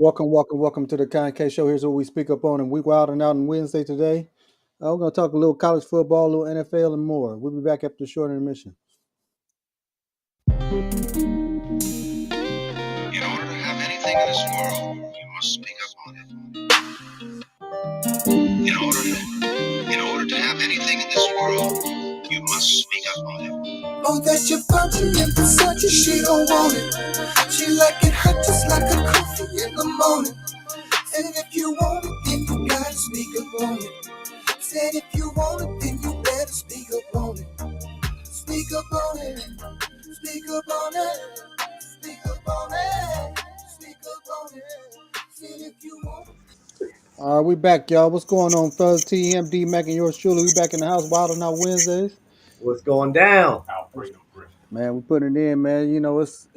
Welcome to the Kind K Show. Here's what we speak up on, and we wild and out on Wednesday today. We're going to talk a little college football, a little NFL, and more. We'll be back after the short intermission. In order to have anything in this world, you must speak up on it. In order to have anything in this world, you must speak up on it. Oh, that you're fucking in Versace, she don't want it. She like it hot just like a coffee in the morning. And if you want it, then you gotta speak up on it. Said if you want it, then you better speak up on it. Speak up on it. Speak up on it. Speak up on it. Speak up on it. Said if you want it. All right, we back, y'all. What's going on, fellas? TMD Mac and yours truly. We back in the house, wild and out Wednesdays. What's going down? Man, we putting it in, man. You know, it's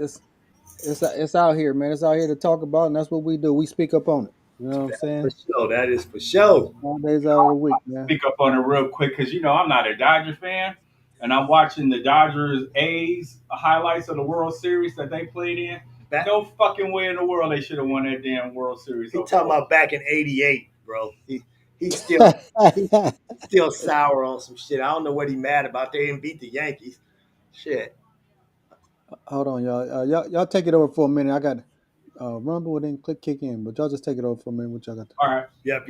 out here, man. It's out here to talk about, and that's what we do. We speak up on it. You know what I'm For saying? sure. That is for sure. 5 days out of the week, man. Pick up on it real quick because I'm not a Dodger fan, and I'm watching the Dodgers A's highlights of the World Series that they played in. No fucking way in the world they should have won that damn World Series. He talking about back in '88, bro. He's still sour on some shit. I don't know what he mad about. They didn't beat the Yankees. Shit. Hold on, y'all. Y'all take it over for a minute. I got Rumble didn't kick in, but y'all just take it over for a minute. What y'all got? All right. Yep.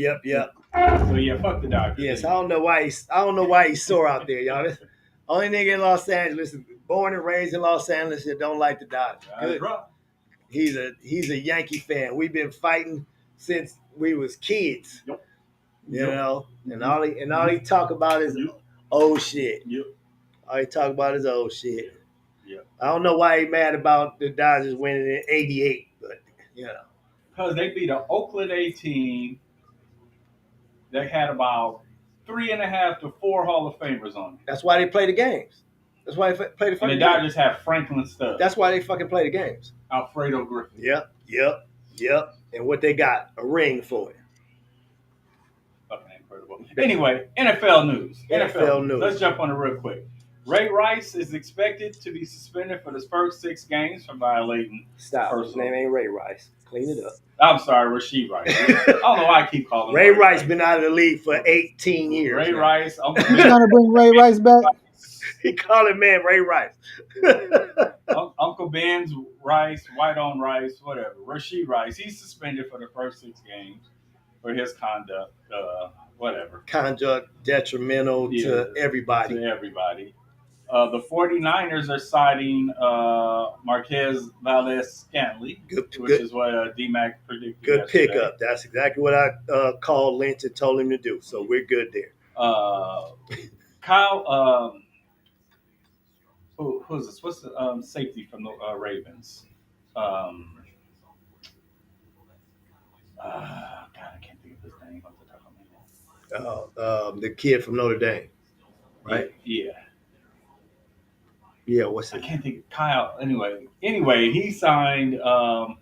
So fuck the Dodgers. Yes, I don't know why he's sore out there, y'all. This, only nigga in Los Angeles, born and raised in Los Angeles, that don't like the Dodgers. Good. Right. He's a Yankee fan. We've been fighting since we was kids. Yep. You know, and all he talk about is old shit. Yep. All he talk about is old shit. Yeah. I don't know why he mad about the Dodgers winning in '88, but because they beat an Oakland A team that had about 3.5 to 4 Hall of Famers on it. That's why they play the games. That's why they play the fucking games. And the Dodgers have Franklin Stubbs. That's why they fucking play the games. Alfredo Griffin. Yep. And what they got? A ring for it. Fucking incredible. Anyway, NFL news. NFL news. Let's jump on it real quick. Ray Rice is expected to be suspended for the first 6 games for violating. Stop. His name ain't Ray Rice. Clean it up. I'm sorry, Rasheed Rice. I don't know why I keep calling him Ray Rice. Been out of the league for 18 years. Ray Rice. You trying to bring Ray Rice back? He called him man Ray Rice. Uncle Ben's Rice, White on Rice, whatever. Rasheed Rice. He's suspended for the first 6 games for his conduct. Whatever. Conduct detrimental to everybody. The 49ers are citing Marquez Valdes-Scantling, which is what D-Mac predicted. Good pickup. That's exactly what I called Lynch and told him to do. So we're good there. Kyle, who's this? What's the safety from the Ravens? God, I can't think of his name off the top of my head. The kid from Notre Dame, right? Yeah, what's his? I can't think. Kyle. Anyway, he signed a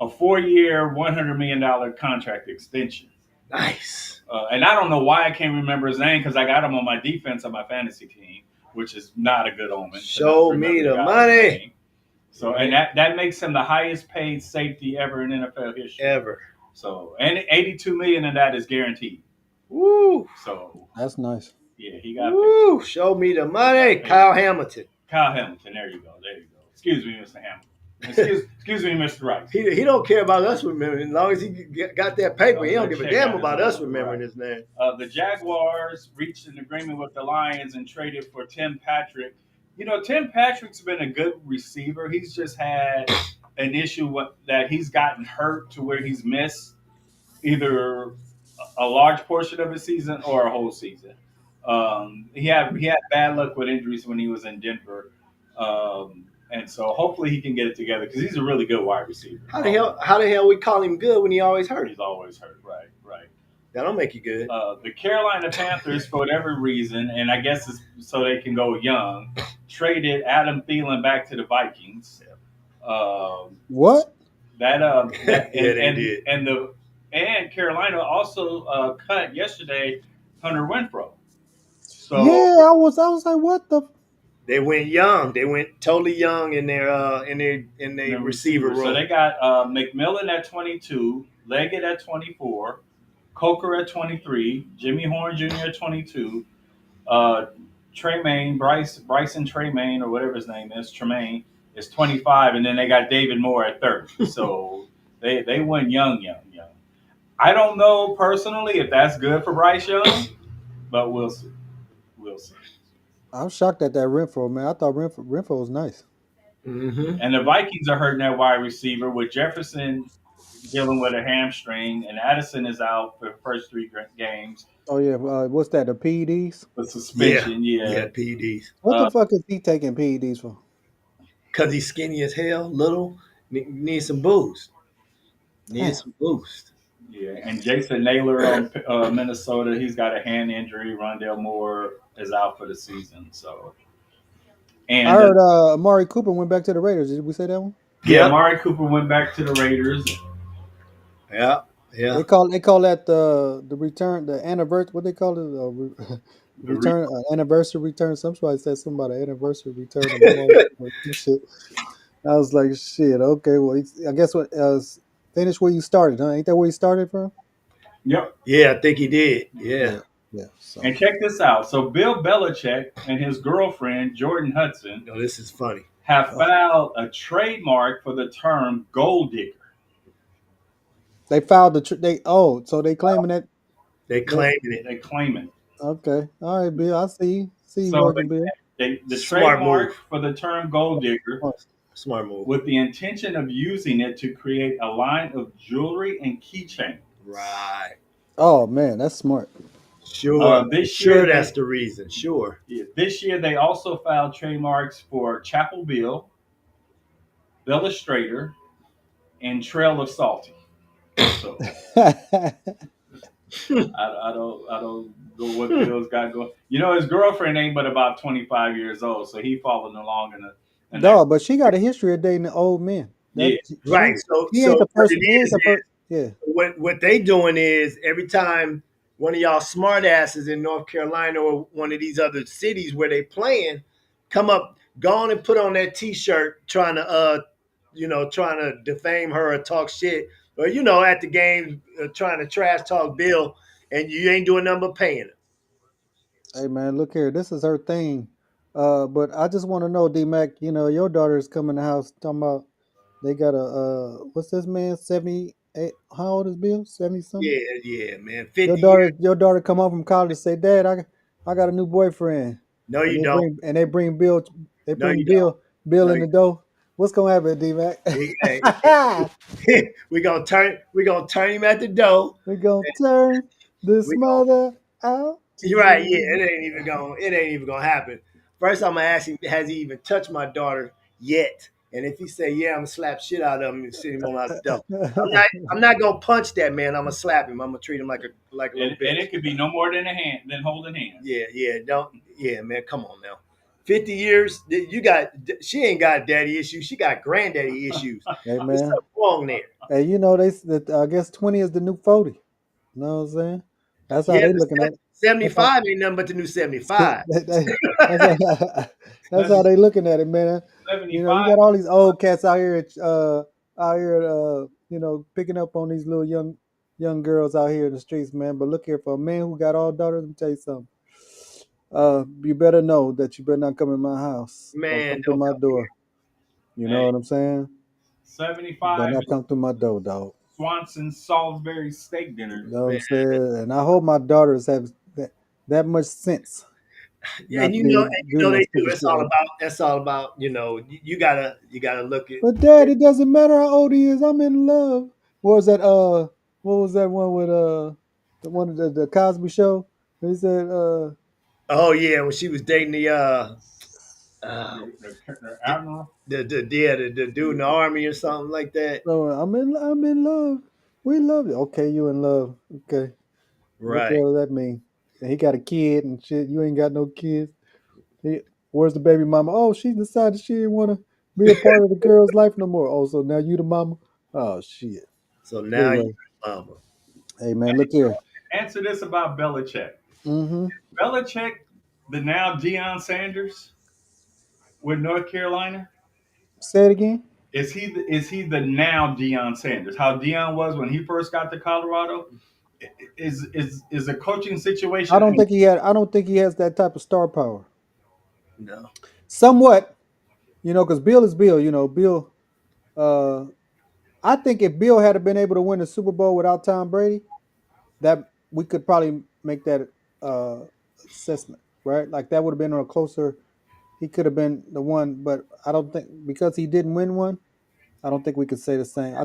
4-year, $100 million contract extension. Nice. And I don't know why I can't remember his name because I got him on my defense on my fantasy team, which is not a good omen. Show me the money. So, and that makes him the highest paid safety ever in NFL history. Ever. So, and $82 million of that is guaranteed. Woo. So that's nice. Yeah, he got. Woo. Show me the money, Kyle Hamilton. There you go. Excuse me, Mr. Hamilton. Excuse me, Mr. Rice. He don't care about us remembering. As long as he got that paper, he don't give a damn about us remembering his name. The Jaguars reached an agreement with the Lions and traded for Tim Patrick. Tim Patrick's been a good receiver. He's just had an issue that he's gotten hurt to where he's missed either a large portion of his season or a whole season. He had bad luck with injuries when he was in Denver. And so hopefully he can get it together because he's a really good wide receiver. How the hell we call him good when he always hurt? He's always hurt, right. That don't make you good. The Carolina Panthers, for whatever reason, and I guess it's so they can go young, traded Adam Thielen back to the Vikings. What? They did. And Carolina also cut yesterday Hunter Renfrow. So yeah, I was like, what the? They went young. They went totally young in their the receiver receivers. So room. they got McMillan at 22, Leggett at 24, Coker at 23, Jimmy Horn Jr. at 22, uh, Tremaine, Bryson Tremaine, or whatever his name is, Tremaine, is 25, and then they got David Moore at 30. So they went young. I don't know personally if that's good for Bryce Young, but we'll see. We'll see. I'm shocked at that Renfro, man. I thought Renfro was nice. Hmm. And the Vikings are hurting that wide receiver with Jefferson dealing with a hamstring, and Addison is out for the first three games. Oh yeah, what's that? The PEDs? The Yeah, suspension, yeah, yeah. PEDs. What the Uh, fuck is he taking PEDs for? Cause he's skinny as hell, little, need some boost. Needed Damn. some boost. yeah, and Jason Naylor on Minnesota, he's got a hand injury. Rondell Moore is out for the season. So, I and heard Amari Cooper went back to the Raiders. Did we say that one? yeah, Yep. Amari Cooper went back to the Raiders. Yeah. Yeah. They call that the return, the anniversary. What they call it? The re- Return, anniversary return. Somebody said something about an anniversary return of Amari Cooper. Some shit. I was like, shit. Okay, well, I guess what finish where you started, huh? Ain't that where you started from? yep. Yeah, I think he did. Yeah. Yeah, yeah. So And check this out. So Bill Belichick and his girlfriend Jordan Hudson No, this is funny. have uh, filed a trademark for the term gold digger. they filed they so they claiming that They that claiming it. They claim it. okay. All right, Bill. I see you So working, Bill. the Smart trademark move. for the term gold digger Oh, Smart move. with the intention of using it to create a line of jewelry and keychains. Right. oh, man, that's smart. Sure. This Sure year that's they the reason. Sure. this year they also filed trademarks for Chapel Bill, Illustrator, and Trail of Salty. So I don't know what Bill's got going. You know, his girlfriend ain't but about 25 years old, so he following along in that. No, but she got a history of dating old men. Yeah, That Right. So she ain't the what first. it He ain't is the first. Yeah. what they doing is every time one of y'all smart asses in North Carolina or one of these other cities where they playing come up, go on and put on that T-shirt trying to trying to defame her or talk shit, or at the game trying to trash talk Bill, and you ain't doing nothing but paying her. Hey man, look here. This is her thing. But I just want to know, D Mac. You know, your daughter is coming to the house talking about they got a what's this man 78? How old is Bill? 70 something. Yeah, yeah, man. 50 years. Your daughter come home from college and say, Dad, I got a new boyfriend, No, and you don't. they bring Bill No, you don't. Bill No, in you the door. What's gonna happen, D Mac? Hey, we gonna turn him at the door. We gonna turn this We gonna mother out to You're right. Yeah, sea. it ain't even gonna happen. First, I'm gonna ask him, has he even touched my daughter yet? And if he say yeah, I'm gonna slap shit out of him and send him on out the door. I'm not gonna punch that man. I'm gonna slap him. I'm gonna treat him like a little and bitch. it could be no more than holding hands. Yeah, yeah, don't yeah, man. Come on now. 50 years, she ain't got daddy issues. She got granddaddy issues. Hey There's man. something wrong there. Hey, you know I guess 20 is the new 40. You know what I'm saying? That's how Yeah, they the looking at it. That's how 75 ain't nothing but the new 75. that's how, that's how they looking at it, man. You know, you 75. got all these old cats out here picking up on these little young girls out here in the streets, man. But look here, for a man who got all daughters, let me tell you something. You better know that you better not come in my house. Don't Man, come through don't my come here. door. You know Hey, what I'm saying? You better 75 not is come through my door, dog. Swanson Salisbury steak You dinner. know what I'm Man. saying? And I hope my daughters have that much sense Yeah, not to be do no they do. stupid It's shit all like. about. That's all about. You gotta look at. But Dad, it doesn't matter how old he is. I'm in love. What was that? What was that one with the one of the Cosby Show? He said Oh yeah, when she was dating uh The the Admiral. the dude in the army or something like that. so I'm in love. We love you. Okay, you in love. Okay, what the Right. hell does that mean? And he got a kid and shit. You ain't got no kids. He, where's the baby mama? Oh, she decided she didn't want to be a part of the girl's life no more. Oh, so now you the mama? Oh shit. So now you Anyway, mama. hey man, look here. Answer this about Belichick. Mm-hmm. Belichick, the now Deion Sanders. with North Carolina? Say it again. Is he the now Deion Sanders? How Deion was when he first got to Colorado? Is a coaching situation? I don't think he has that type of star power. No. Somewhat, because Bill is Bill. Bill. Uh, I think if Bill had been able to win the Super Bowl without Tom Brady, that we could probably make that uh, assessment, right? Like that would have been on a closer. He could have been the one, but I don't think because he didn't win one. I don't think we could say the same. I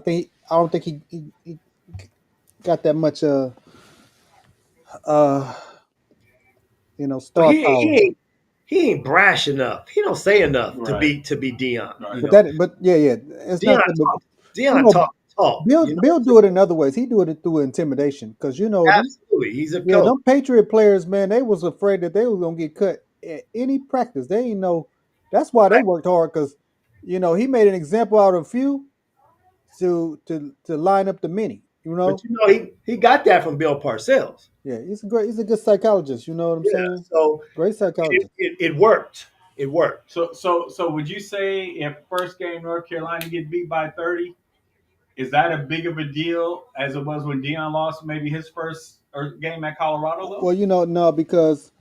don't think he got that much uh Well, star power. he ain't brash enough. He don't say enough to Right, be Dion. right. But yeah, yeah, it's not Dion that. But talk. you Dion know, talk. Bill do it in other ways. He do it through intimidation because them. Absolutely. He's a Yeah, coach. them Patriot players, man, they was afraid that they was gonna get cut at any practice. They ain't know. That's why they Right. worked hard because he made an example out of a few to line up the many. But he got that from Bill Parcells. Yeah, he's a good psychologist. You know what I'm Yeah. saying? So Great psychologist. it worked. It worked. So would you say if first game North Carolina get beat by 30, is that a big of a deal as it was when Deion lost maybe his first game at Colorado though? Well, no, because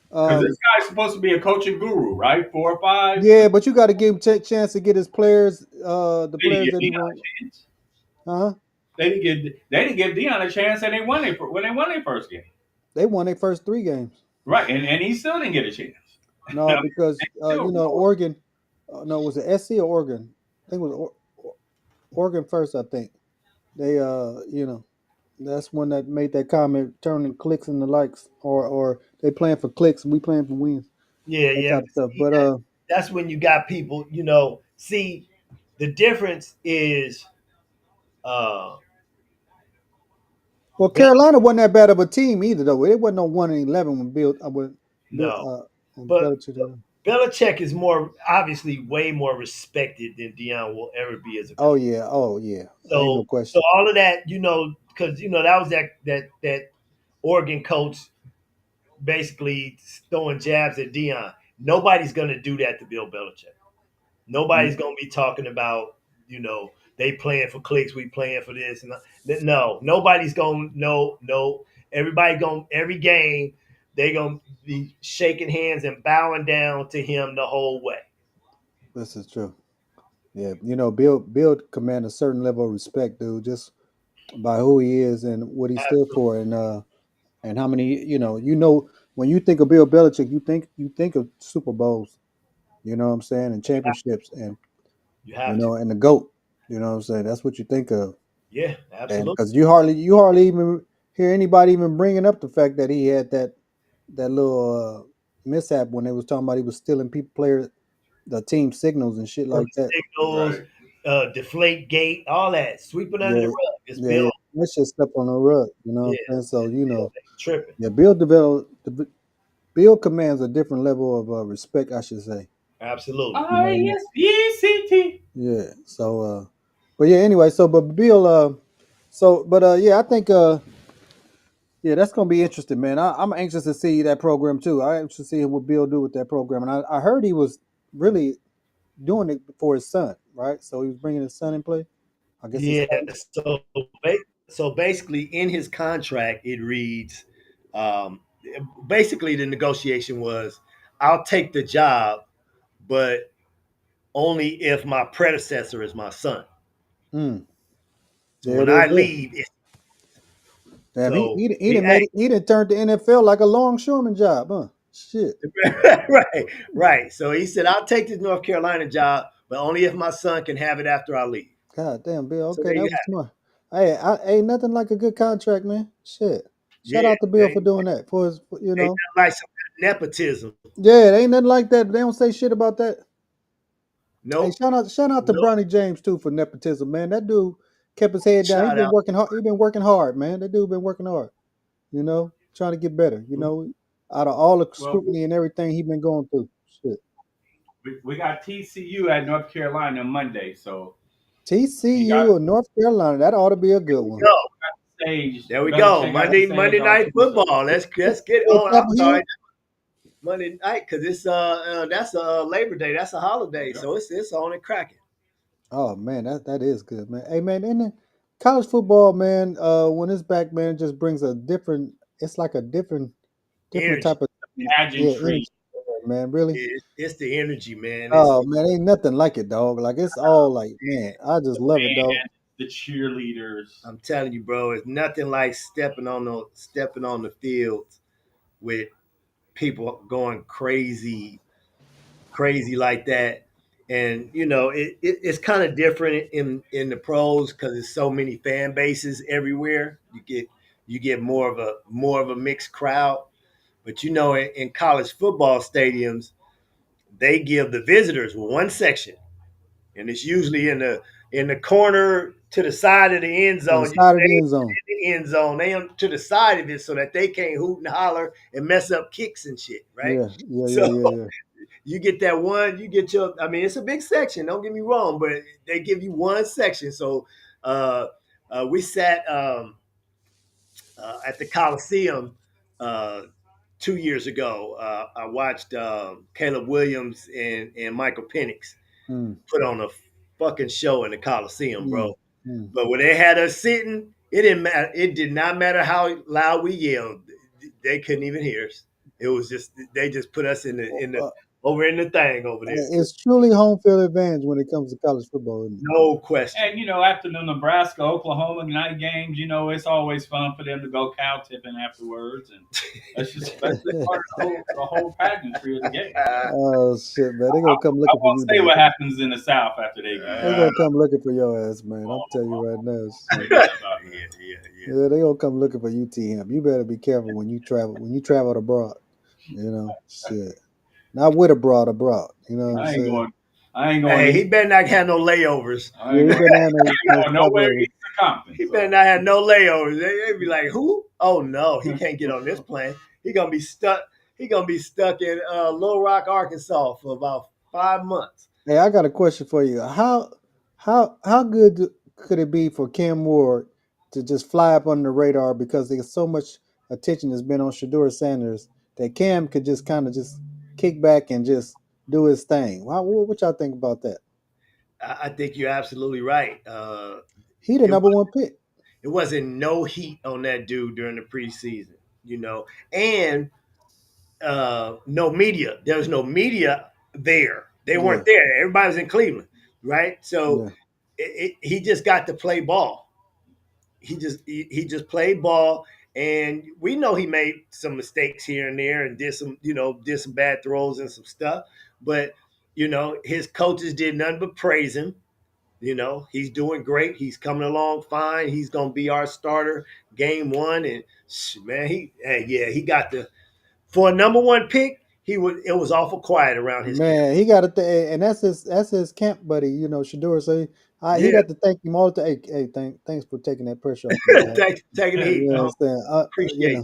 Because this um, guy's supposed to be a coaching guru, right? 4 or 5. yeah, but you got to give him chance to get his players, the They didn't players give that he Deion want. a chance. Huh? They didn't give Deion a chance, and they won it when they won their first game, They won their first 3 games. right? And he still didn't get a chance. No, I mean, because they still rolled. Oregon. No, was it SC or Oregon? I think it was Oregon first. I think they that's one that made that comment turning clicks into likes or they playing for clicks and we playing for wins, Yeah, that yeah. type of But stuff. see, But that's when you got people. See, the difference is uh, well, Bel- Carolina wasn't that bad of a team either though. It wasn't no 1-11 when Bill no, when but Belichick did it. Belichick is more obviously way more respected than Dion will ever be as a Oh coach. yeah, oh yeah, ain't no So question. all of that, because that was that Oregon coach basically throwing jabs at Dion. Nobody's gonna do that to Bill Belichick. Nobody's gonna be talking about they playing for clicks, we playing for this and that. No, nobody's gonna no. Everybody gonna every game they gonna be shaking hands and bowing down to him the whole way. This is true. Yeah, Bill command a certain level of respect, dude, just by who he is and what he stood Absolutely, for, and how many when you think of Bill Belichick, you think of Super Bowls, you know what I'm saying, and championships, and you have to. and the GOAT, you know what I'm saying. That's what you think of, Yeah, and absolutely, because you hardly even hear anybody even bringing up the fact that he had that little mishap when they was talking about he was stealing the team signals and shit like that. signals, Right. deflate gate, all that, sweeping under the Yeah, rug. It's yeah, yeah. Bill. That shit stepped on the rug, you know Yeah, what I'm saying. So it's Bill. They tripping. yeah, Bill commands a different level of respect, I should say. Absolutely. You know, Respect. yeah. So, but yeah. Anyway, but Bill, yeah, I think, yeah, that's gonna be interesting, man. I'm anxious to see that program too. I'm anxious to see what Bill do with that program, and I heard he was really doing it for his son, right? So he was bringing his son in play. I guess his Yeah. son. So so basically, in his contract, it reads, um, basically the negotiation was, I'll take the job, but only if my predecessor is my son. Mm, So there when it is. I There. leave, Damn, so he done made it. He done turned the NFL like a longshoreman job, huh? Shit. right, right. So he said, I'll take this North Carolina job, but only if my son can have it after I leave. God damn, Bill. So Okay, there that you was have smart. Hey, ain't nothing like a good contract, man. Shit. it. Shout out to Yeah, Bill for doing that. ain't nothing like some nepotism. Yeah, it ain't nothing like that. They don't say shit about that. Hey, Nope, shout out to nope. Bronny James too for nepotism, man. That dude kept his head down. He Shout been out. working hard. He been working hard, man. That dude been working hard. Trying to get better. Out of all the Well, scrutiny and everything he been going through. Shit. we got TCU at North Carolina Monday, so he got TCU or North Carolina, that ought to be a good one. Go. stage. There we go. Belichick got the Monday stage all Night to himself. Football. Let's get. Hey, Oh, I'm Chapel sorry. Hill. Monday night because it's that's a Labor Day. That's a holiday, Yeah. so it's on and cracking. Oh man, that is good, man. Hey man, and then college football, man, when it's back, man, it just brings a different. It's like a different Energy. type of yeah Pageantry. energy, man. Really. It's the energy, man. Oh man, ain't nothing like it, dog. Like it's all like, man, I just The love it, dog. band, the cheerleaders. I'm telling you, bro, it's nothing like stepping on the field with people going crazy like that. And it's kind of different in the pros because there's so many fan bases everywhere. You get more of a mixed crowd. But in college football stadiums, they give the visitors one section, and it's usually in the corner to the side of the end On the zone. You side of the stay end zone. in the end zone. They on to the side of it so that they can't hoot and holler and mess up kicks and shit, right? Yeah, yeah, yeah, So yeah, yeah. you get that one. You get your. I mean, it's a big section. Don't get me wrong, but they give you one section. So uh, we sat at the Coliseum uh, 2 years ago. I watched Caleb Williams and Michael Penix Mm, put on a fucking show in the Coliseum, mm, bro. mm. But when they had us sitting, it didn't matter. It did not matter how loud we yelled. They couldn't even hear us. It was just they just put us in the Uh, over in the thing over there. it's truly home field advantage when it comes to college football, isn't it? No question. And after the Nebraska Oklahoma night games, it's always fun for them to go cow tipping afterwards, and that's just part of the whole pageantry of the game. Oh shit, man, they gonna come I looking for won't you, say dog. what happens in the South after they get They done. gonna come looking for your ass, man. I'm telling you right now, shit. Yeah, About that. yeah. Yeah, they gonna come looking for UTM. You better be careful when you travel. When you travel abroad, shit. Not with abroad. You know what I'm I ain't saying? going. I ain't going. Hey, he better not have no layovers. I Yeah, ain't he going. better have I ain't no going nowhere stopovers. east of Compton. He better So not have no layovers. They be like, who? Oh no, he can't get on this plane. He gonna be stuck. He gonna be stuck in Little Rock, Arkansas for about 5 months. Hey, I got a question for you. How good could it be for Cam Ward to just fly up under the radar because there's so much attention has been on Shador Sanders that Cam could just kind of just kick back and just do his thing. What y'all think about that? I think you're absolutely right. He the It number one pick. it wasn't no heat on that dude during the preseason, and no media. There was no media there. They Yeah, weren't there. Everybody was in Cleveland, right? So yeah. he just got to play ball. He just played ball, and we know he made some mistakes here and there, and did some bad throws and some stuff. But his coaches did nothing but praise him. He's doing great. He's coming along fine. He's gonna be our starter game one, and man, he got the for a number one pick. It was awful quiet around his camp. Man, he got to, and that's his camp buddy, Shador. So he Yeah, got to thank him all the. Hey, thanks for taking that pressure off me, dog. thanks for taking the You heat. know what I'm saying? Appreciate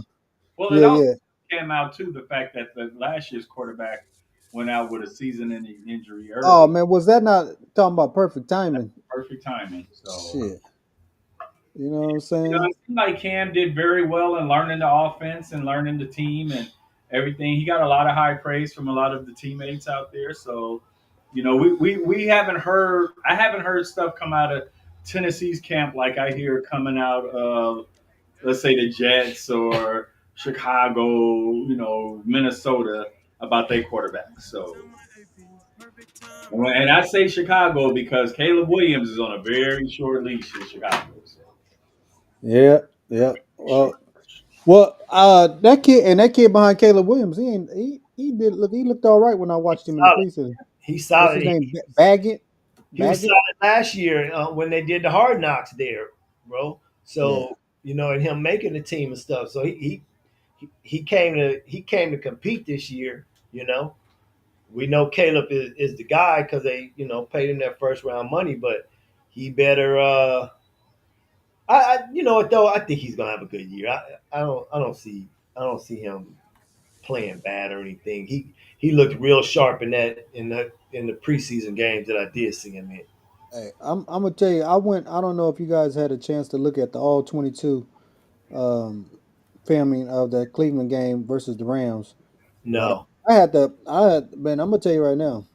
well, it Yeah, also yeah. came out too the fact that the last year's quarterback went out with a season-ending injury Oh early. man, was that not talking about perfect timing? Perfect timing. So Shit, you know what I'm saying? it seemed like Cam did very well in learning the offense and learning the team and everything. He got a lot of high praise from a lot of the teammates out there. So, we haven't heard. I haven't heard stuff come out of Tennessee's camp like I hear coming out of, let's say, the Jets or Chicago, Minnesota about their quarterbacks. So, and I say Chicago because Caleb Williams is on a very short leash in Chicago. So, Yeah, yeah. short. That kid behind Caleb Williams, he ain't he looked all right when I He's watched him in the solid. preseason. He's What's solid. his He, name? Baggett, he was Baggett. solid last year when they did the hard knocks there, bro. Yeah. So and him making the team and stuff. So he came to compete this year. We know Caleb is the guy because they paid him that first round money, but he better. You know what though? I think he's gonna have a good year. I don't see him playing bad or anything. He looked real sharp in the preseason games that I did see him in. Hey, I'm gonna tell you, I went. I don't know if you guys had a chance to look at the all 22 um, filming of the Cleveland game versus the Rams, but No. Man, I'm gonna tell you right now,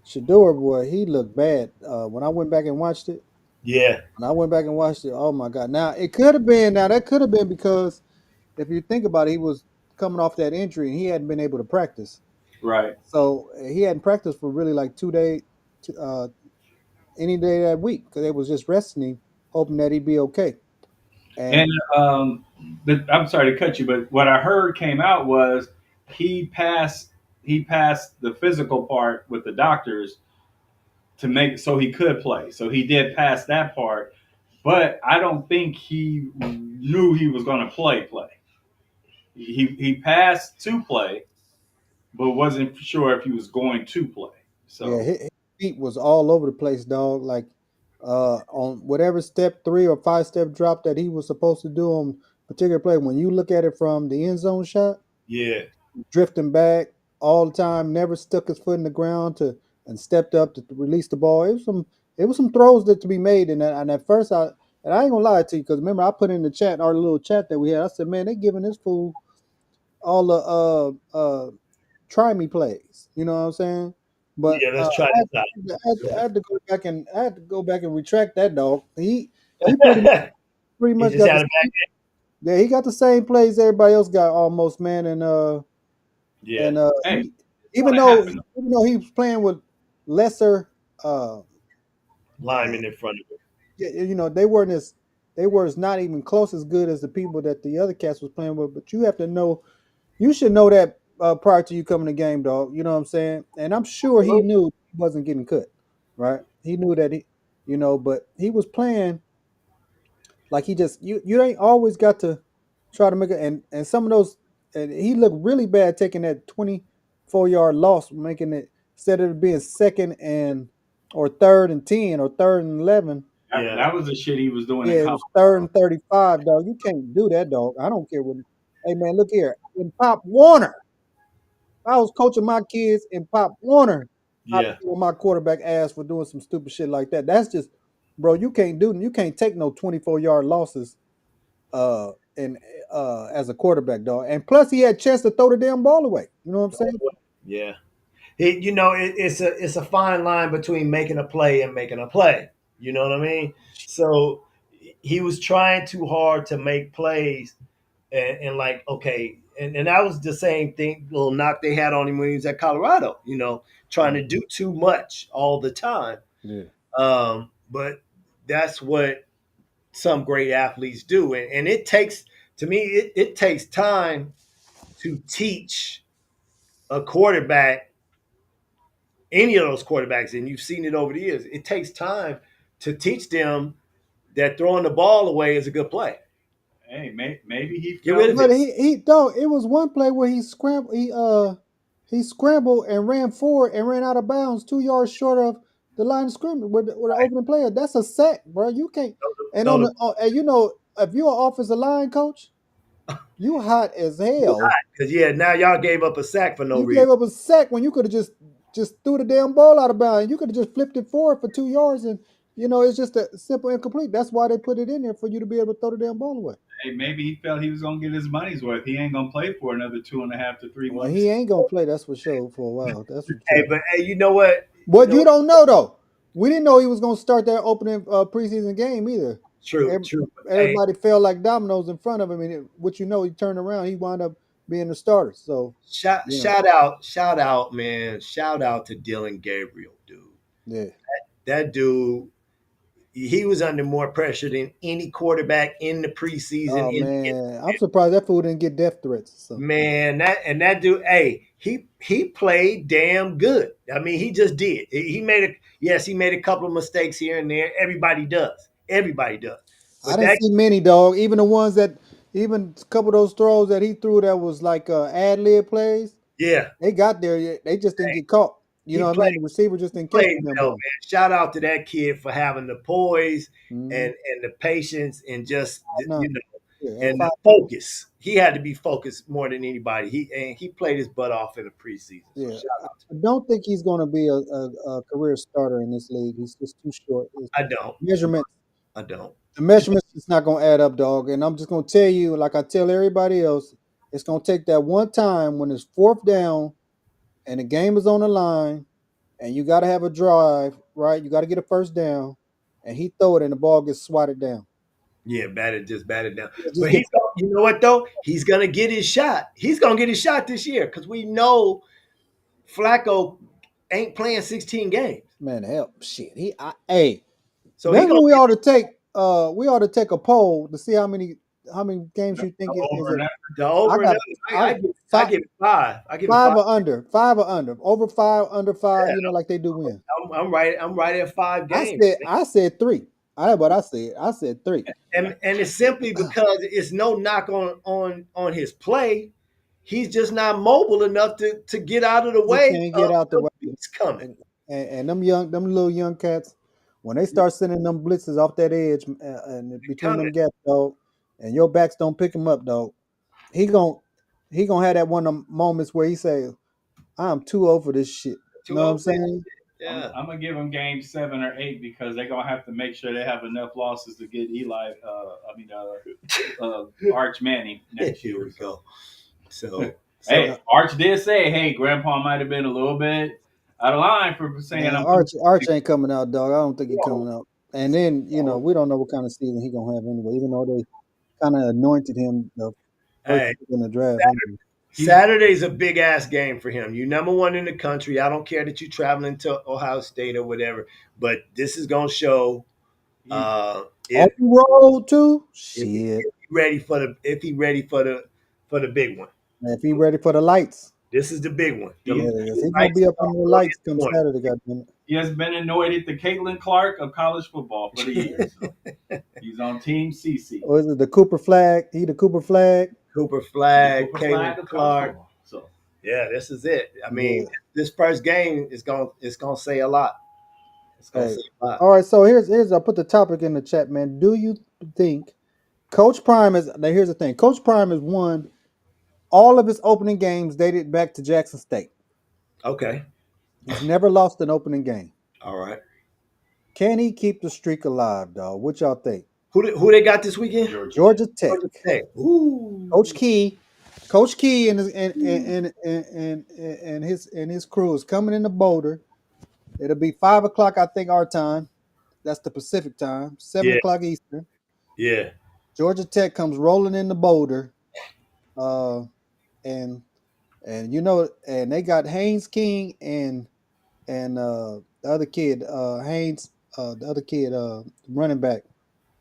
Shador boy, he looked bad. When I went back and watched it, Yeah, oh my god! Now it could have been, now that could have been because if you think about it, he was coming off that injury and he hadn't been able to practice. Right. So he hadn't practiced for really like 2 days, any day that week because they was just resting him, hoping that he'd be okay. And And I'm sorry to cut you, but what I heard came out was he passed he passed the physical part with the doctors to make so he could play. So he did pass that part, but I don't think he knew he was going to play. He passed to play, but wasn't sure if he was going to play. yeah, So his feet was all over the place, dog. Like on whatever step 3 or 5 step drop that he was supposed to do on particular play. When you look at it from the end zone shot, yeah, drifting back all the time, never stuck his foot in the ground to and stepped up to release the ball. It was some throws that to be made, and at first I ain't gonna lie to you because remember I put in the chat our little chat that we had. I said, man, they giving this fool all the try me plays. You know what I'm saying? But yeah. Let's try this I had to go back and retract that dog. He pretty much out. pretty He much just got the had a same, back. yeah, he got the same plays everybody else got almost, man. Yeah, And hey, he it's going to happen. even though he was playing with lesser uh, uh lineman in front of him. yeah, they were not even close as good as the people that the other cats was playing with. But you have to know, you should know that prior to you coming to game, dog. You know what I'm saying? And I'm sure he Absolutely. knew he wasn't getting cut, right? He knew that but he was playing like he just you ain't always got to try to make it. And some of those, and he looked really bad taking that 24-yard loss, making it instead of it being second and or third and 10 or third and 11. That, Yeah, that was the shit he was doing in Yeah, it college. was third and 35, dog. You can't do that, dog. I don't care what. Hey man, look here. In Pop Warner, if I was coaching my kids in Pop Warner, I'd yeah, be on my quarterback ass for doing some stupid shit like that. That's just, bro. You can't take no 24-yard losses and as a quarterback, dog. And plus, he had a chance to throw the damn ball away. You know what I'm saying? yeah. It's a fine line between making a play and making a play. You know what I mean? So he was trying too hard to make plays, and like okay, and that was the same thing, little knock they had on him when he was at Colorado. Trying to do too much all the time. Yeah. But that's what some great athletes do, and it takes to me it takes time to teach a quarterback, any of those quarterbacks, and you've seen it over the years. It takes time to teach them that throwing the ball away is a good play. Hey, maybe he Get rid felt of But it. he dog. It was one play where he scrambled and ran forward and ran out of bounds 2 yards short of the line of scrimmage with the opening player. That's a sack, bro. You can't. And No, on no, the and if you're an offensive line coach, you hot as you hell. hot because yeah, now y'all gave up a sack for no You reason. gave up a sack when you could have just threw the damn ball out of bounds. You could have just flipped it forward for 2 yards, and it's just a simple incomplete. That's why they put it in there for you to be able to throw the damn ball away. hey, maybe he felt he was gonna get his money's worth. He ain't gonna play for another 2.5 to 3 Well, he months. ain't gonna play. That's for sure for a while. That's for Hey, sure. but hey, you know what? You What know you don't know though, we didn't know he was gonna start that opening preseason game either. true, Ev- true. Hey, Everybody fell like dominoes in front of him, and what he turned around. He wound up being the starter. So, shout you know, shout out, man. Shout out to Dylan Gabriel, dude. yeah. That dude, he was under more pressure than any quarterback in the preseason Oh in the man, I'm surprised that fool didn't get death threats or something. Man, that dude, hey, he played damn good. I mean, he just did. He made a couple of mistakes here and there. Everybody does. Everybody does. I But didn't that, see many, dog. Even the ones that, even a couple of those throws that he threw that was like ad lib plays. yeah, They got there, yet they just didn't get caught. You he know what I played mean? The receiver just didn't catch played the damn well, ball. man. Shout out to that kid for having the poise Mm-hmm. and the patience and just No, yeah, at and the five. focus. He had to be focused more than anybody. He played his butt off in the preseason. So Yeah, shout out to I don't think he's going to be a career starter in this league. He's just too short. him. I don't. Measurements, I don't. the measurements is not going to add up, dog. And I'm just going to tell you, like I tell everybody else, it's going to take that one time when it's fourth down. and the game is on the line, and you got to have a drive, right? You got to get a first down, and he throw it, and the ball gets swatted down. Yeah, bat it down. Yeah, just But get you know what though? He's gonna get his shot. He's gonna get his shot this year because we know Flacco ain't playing 16 games. man help shit. Hey, So he that's gonna what we get ought to take. We ought to take a poll to see how many games you think is Over it. and the I over and got under. I I five, give it five. I give it five five. or under, five or under, over five, under five. Yeah, You know, like they do win. I'm right. I'm right at five I games. said I said three. I what I said. I said three. And it's simply because it's no knock on his play. He's just not mobile enough to get out of the He way can't of get out the the way. beats coming. And them little young cats, when they start sending them blitzes off that edge and between Coming them gaps, dog, and your backs don't pick him up, dog, he gon' he gonna have that one of them moments where he say, "I'm too old for this shit." You too know what I'm old for this. saying? Yeah. I'm gonna give them game 7 or 8 because they're gonna have to make sure they have enough losses to get Eli. Arch Manning next Here year. we So go. So so hey, Arch did say, "Hey, Grandpa might have been a little bit out of line for saying Man, I'm too." Arch ain't coming out, dog. I don't think he No, coming out. And then no. we don't know what kind of season he gonna have anyway. Even though they kind of anointed him the first hey, pick in the draft anyway. He's Saturday's a big ass game for him. You number one in the country. I don't care that you're traveling to Ohio State or whatever, but this is gonna show he's On if the road too, if he, shit. if he ready for the if he ready for the big one. If he ready for the lights, This is the big one. yeah, he, yes, he gonna Lights be up are under the on lights in come Saturday. Goddamn he has been anointed the Caitlin Clark of college football for the the year. So he's on Team CC, Or is it the Cooper flag? He the Cooper flag. Cooper the Flag, Cooper Caitlin flag of college Clark. football. So Yeah, this is it. I mean, Yeah. this first game is gonna say a lot. It's gonna Hey. say a lot. All right. So here's I put the topic in the chat, man. Do you think Coach Prime is now? Here's the thing. Coach Prime has won all of his opening games dated back to Jackson State. Okay. He's never lost an opening game. All right. Can he keep the streak alive, dog? What y'all think? Who they got this weekend? Georgia Tech. Georgia Tech. Georgia Tech. Ooh. Coach Key, Coach Key and his crew is coming into Boulder. It'll be 5 o'clock, I think, our time. That's the Pacific time. seven Yeah. o'clock Eastern. Yeah. Georgia Tech comes rolling into Boulder, uh, and and they got Haynes King and the other kid, Haynes, the other kid, running back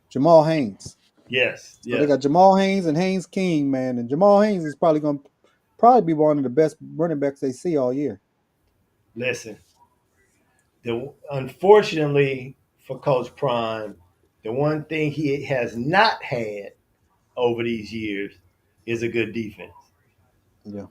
Jamal Haynes. Yes. So they Yes. got Jamal Haynes and Haynes King, man, and Jamal Haynes is probably going to be one of the best running backs they see all year. Listen. The unfortunately for Coach Prime, the one thing he has not had over these years is a good defense. Yeah.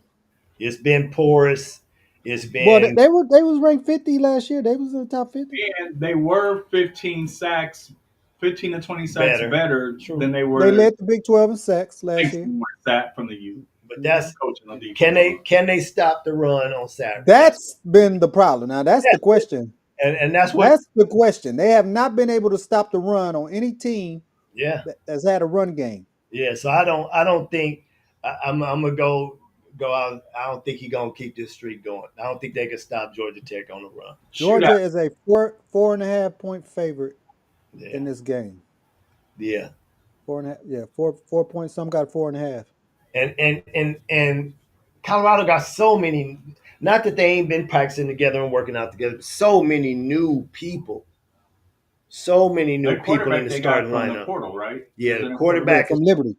It's been porous. It's Well, been they was ranked 50 last year. They was in the top 50. And they were 15 sacks, 15 to 20 sacks better. better True. than they They were led the Big 12 in sacks last thanks year. to more sack from the youth But Mhm. that's coaching on defense. can they stop the run on Saturday? That's been the problem. Now that's the That's question. and that's what That's the question. They have not been able to stop the run on any team yeah. that's had a run game. Yeah, so I don't think I'm gonna go out. I don't think he's gonna keep this streak going. I don't think they can stop Georgia Tech on the run. Shootout. Georgia is a four and a half point favorite in Yeah, this game. yeah, Four and a half, yeah, 4 points. Some got 4.5. and Colorado got so many. Not that they ain't been practicing together and working out together, but so many new people, so many new That people in quarterback the they got starting from the lineup. portal, right? Yeah, Was the it a Yeah, quarterback quarterback? is from Liberty.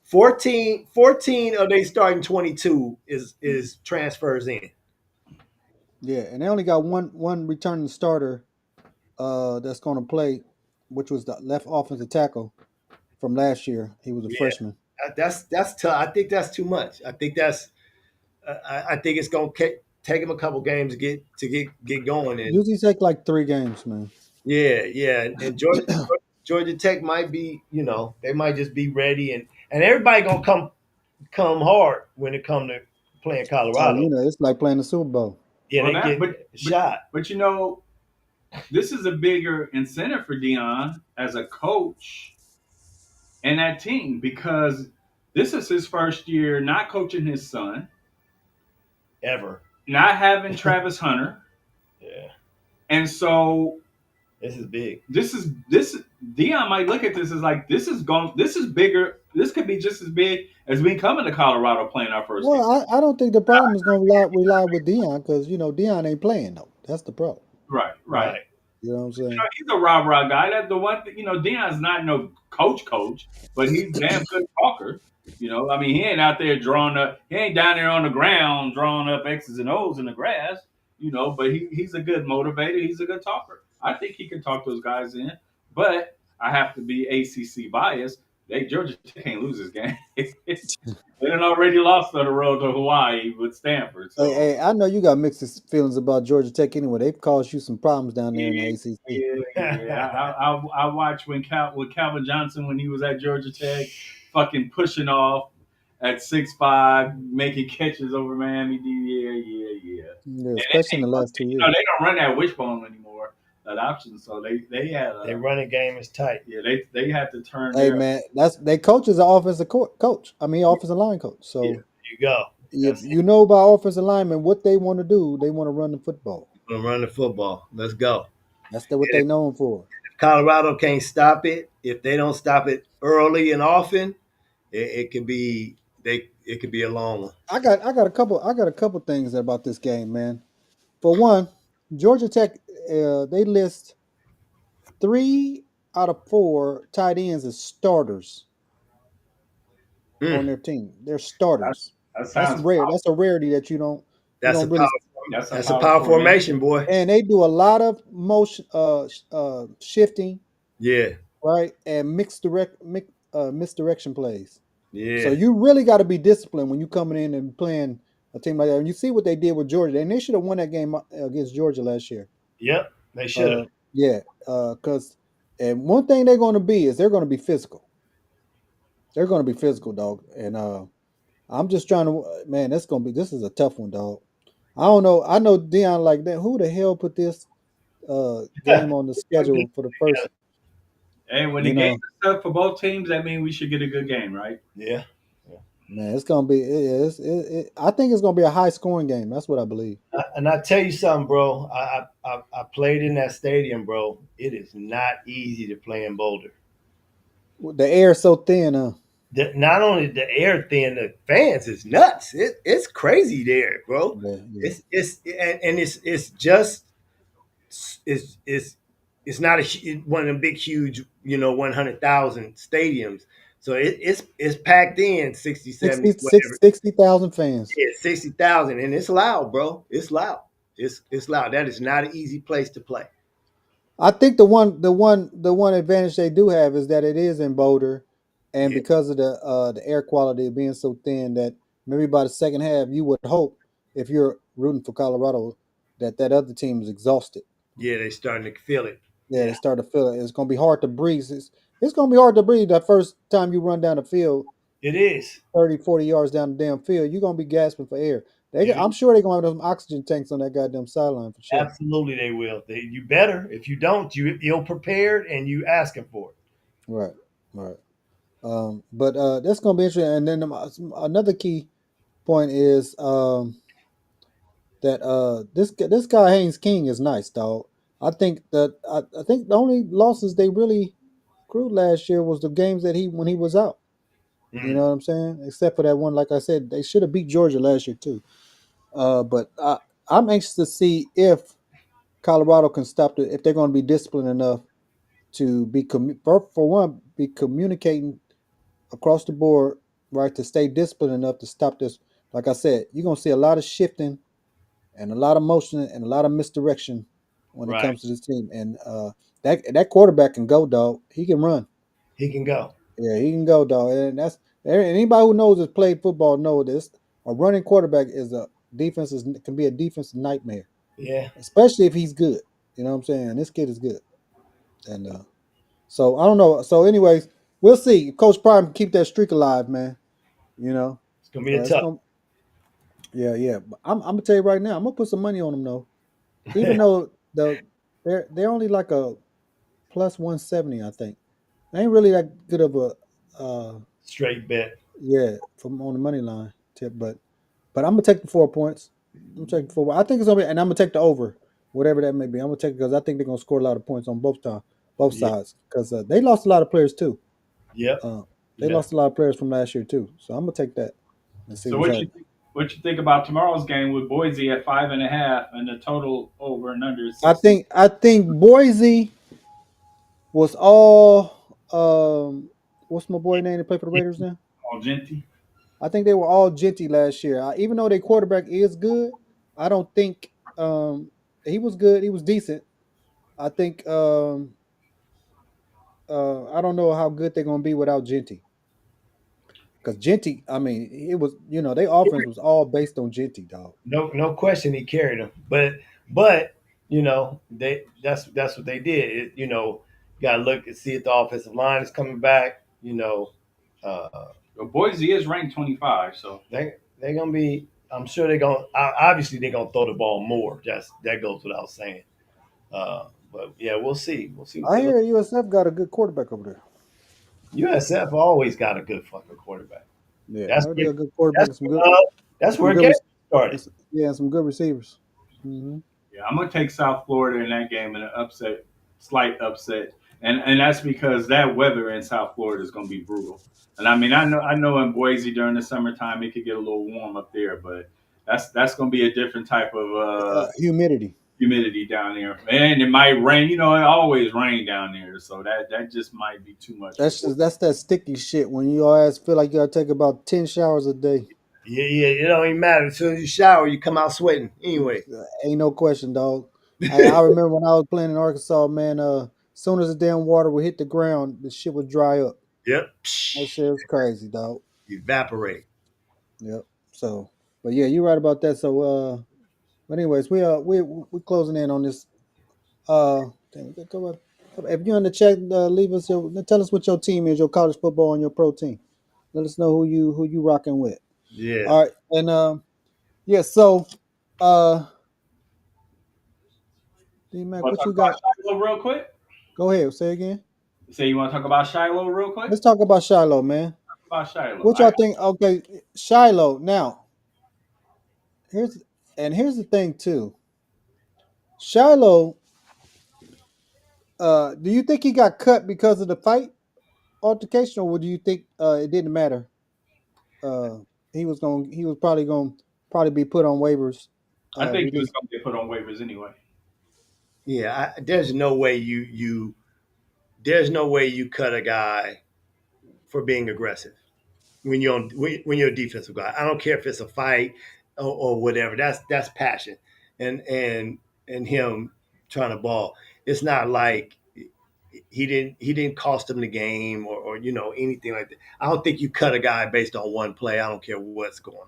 14 of they starting 22 is transfers in. Yeah, and they only got one returning starter that's going to play, which was the left offensive tackle from last year. He was a Yeah, freshman. that's tough. I think that's too much. I think it's gonna take him a couple games to get going. And Usually take like 3 games, man. yeah, yeah, and Georgia Tech might be, they might just be ready, and everybody gonna come hard when it come to playing Oh, Colorado. it's like playing the Super Bowl. Yeah, Well, they that get but shot. but this is a bigger incentive for Deion as a coach and that team because this is his first year not coaching his son. Ever. not having Travis Hunter, Yeah, and so this is big. this Dion might look at this as like this is bigger. This could be just as big as we coming to Colorado playing our first game. Well, I don't think the problem is going to rely with Dion because Dion ain't playing though. That's the problem. Right, right. Right. You know what I'm saying? He's a rah rah guy. That's the one thing. Dion's not no coach, but he's damn good talker. I mean, he ain't out there drawing up. He ain't down there on the ground drawing up X's and O's in the grass. But he's a good motivator. He's a good talker. I think he can talk those guys in. But I have to be ACC biased. Georgia Tech can't lose this game. They done already lost on the road to Hawaii with Stanford. Hey, So hey, I know you got mixed feelings about Georgia Tech anyway. They've caused you some problems down there in the yeah, ACC. yeah. I watched when Calvin Johnson when he was at Georgia Tech, fucking pushing off at 6'5", making catches over Miami. Yeah, yeah, yeah. Yeah, And especially in the last 2 years. they don't run that wishbone anymore, that option. So they had Their running game is tight. yeah they had to turn Hey their man, they coach is an offensive coach. I mean, offensive line coach. Yeah, So there you go. if That's it. you know about offensive linemen, what they want to do, they want to run the football. We're gonna run the football. Let's go. What And they known for. if Colorado can't stop it, if they don't stop it early and often, it could be it could be a long one. I got a couple things about this game, man. For one, Georgia Tech, they list 3 out of 4 tight ends as starters on Mm, their team. They're that, starters. that That's sounds rare. That's a rarity that you that's a don't really. power. that's a That's a power power formation. formation, boy. And they do a lot of motion, shifting, Yeah, right, and misdirection plays. So yeah, you really got to be disciplined when you coming in and playing a team like that. And you see what they did with Georgia, and they should have won that game against Georgia last year. yep. They should have. Uh, yeah, because and one thing they're going to be is they're going to be physical. They're going to be physical, dog. And I'm just trying to, man. This is a tough one, dog. I don't know. I know Dion like that. Who the hell put this game on the schedule for the first? Hey, when the You game know, is tough for both teams, that means we should get a good game, right? Yeah. man, it's gonna be. I think it's gonna be a high scoring game. That's what I believe. And I tell you something, bro. I played in that stadium, bro. It is not easy to play in Boulder. The air is so thin, Not only the air thin, the fans is nuts. It's crazy there, bro. yeah, yeah. And it's just it's it's not one of them big huge 100,000 stadiums. So it's packed in 60, 70, 60, whatever. 60,000 fans. Yeah, 60,000, and it's loud, bro. It's loud. It's loud. That is not an easy place to play. I think the one advantage they do have is that it is in Boulder, and Yeah, because of the air quality being so thin that maybe by the second half you would hope if you're rooting for Colorado that other team is exhausted. yeah, they starting to feel it. Yeah, they Yeah, start to feel it. It's gonna be hard to breathe. It's gonna be hard to breathe that first time you run down the field it is. 30, 40 yards down the damn field. You're gonna be gasping for air. It I'm is. sure they're gonna have some oxygen tanks on that goddamn sideline for sure. Absolutely, they will. You better. If you don't, you ill prepared and you asking for it. Right, right. But that's gonna be interesting. And then another key point is that this guy Haynes King is nice, dog. I think the only losses they really accrued last year was the games that he when he was out. You Mm, know what I'm saying? Except for that one, like I said, they should have beat Georgia last year too. But I'm anxious to see if Colorado can stop if they're going to be disciplined enough to for one be communicating across the board, right? To stay disciplined enough to stop this. Like I said, you're gonna see a lot of shifting and a lot of motion and a lot of misdirection when it right. comes to this team. And that quarterback can go, dog. He can run. He can go. Yeah, he can go, dog. And that's anybody who knows has played football know this. A running quarterback can be a defensive nightmare, Yeah, especially if he's good. You know what I'm saying? This kid is good, and so I don't know. So, anyways, we'll see. Coach Prime can keep that streak alive, man. You know, it's gonna be a it's tough. gonna. Yeah, yeah. But I'm gonna tell you right now. I'm gonna put some money on them though. Even though they're only like a plus 170, I think. They ain't really that good of a Straight bet. yeah from on the money line tip, but I'm gonna take the 4 points. I'm taking for. I think it's gonna be, and I'm gonna take the over, whatever that may be. I'm gonna take it because I think they're gonna score a lot of points on both Yeah. sides. Because they lost a lot of players too. Yep. Uh, they Yeah. lost a lot of players from last year too. So I'm gonna take that and see So what's what you happening. think, what you think about tomorrow's game with Boise at 5.5 and the total over and under is I 60? think I think Boise was all what's my boy name to play for the Raiders now? All Genty. I think they were all Genty last year. Even though their quarterback is good, I don't think he was good. He was decent. I think I don't know how good they're gonna be without Genty. Because Genty, I mean, it was their offense was all based on Genty, dog. No question he carried them. But they that's what they did. You gotta look and see if the offensive line is coming back. Uh, Well, Boise is ranked 25, so they're gonna be. I'm sure they're gonna. Obviously, they're gonna throw the ball more. That goes without saying. But yeah, we'll see. We'll see what I they look. hear USF got a good quarterback over there. USF always got a good fucking quarterback. Yeah, I That's heard they where got a good quarterback that's and where, uh, that's some where good, Gator started. yeah, and some good receivers. Hmm. yeah, I'm gonna take South Florida in that game in an upset, slight upset, and that's because that weather in South Florida is gonna be brutal. And I mean, I know in Boise during the summertime it could get a little warm up there, but that's gonna be a different type of Humidity. humidity down there, and it might rain. You know, it always rain down there, so that just might be too much for Boise. That's that sticky shit when you always feel like you gotta take about 10 showers a day. Yeah. It don't even matter. As soon as you shower, you come out sweating anyway. Ain't no question, dog. I remember when I was playing in Arkansas, man. As soon as the damn water would hit the ground, the shit would dry up. Yep. That shit was crazy, dog. Evaporate. Yep. So, but yeah, you're right about that. So, but anyways, we closing in on this. Come on. If you're in the chat, leave us tell us what your team is, your college football and your pro team. Let us know who you rocking with. Yeah. All right, and yeah. So, uh, D Mac, Want to what talk you about got? Shiloh real quick? Go ahead. Say again. Say you want to talk about Shiloh real quick? Let's talk about Shiloh, man. About Shiloh. What y'all think? Okay, Shiloh. Now, here's here's the thing too. Shiloh. Do you think he got cut because of the fight altercation, or do you think it didn't matter? Uh, he was probably be put on waivers, I think he was released. going to get put on waivers anyway. Yeah. There's no way there's no way you cut a guy for being aggressive when you're a defensive guy. I don't care if it's a fight or whatever. That's passion, and him trying to ball. It's not like he didn't cost him the game or anything like that. I don't think you cut a guy based on one play. I don't care what's going on.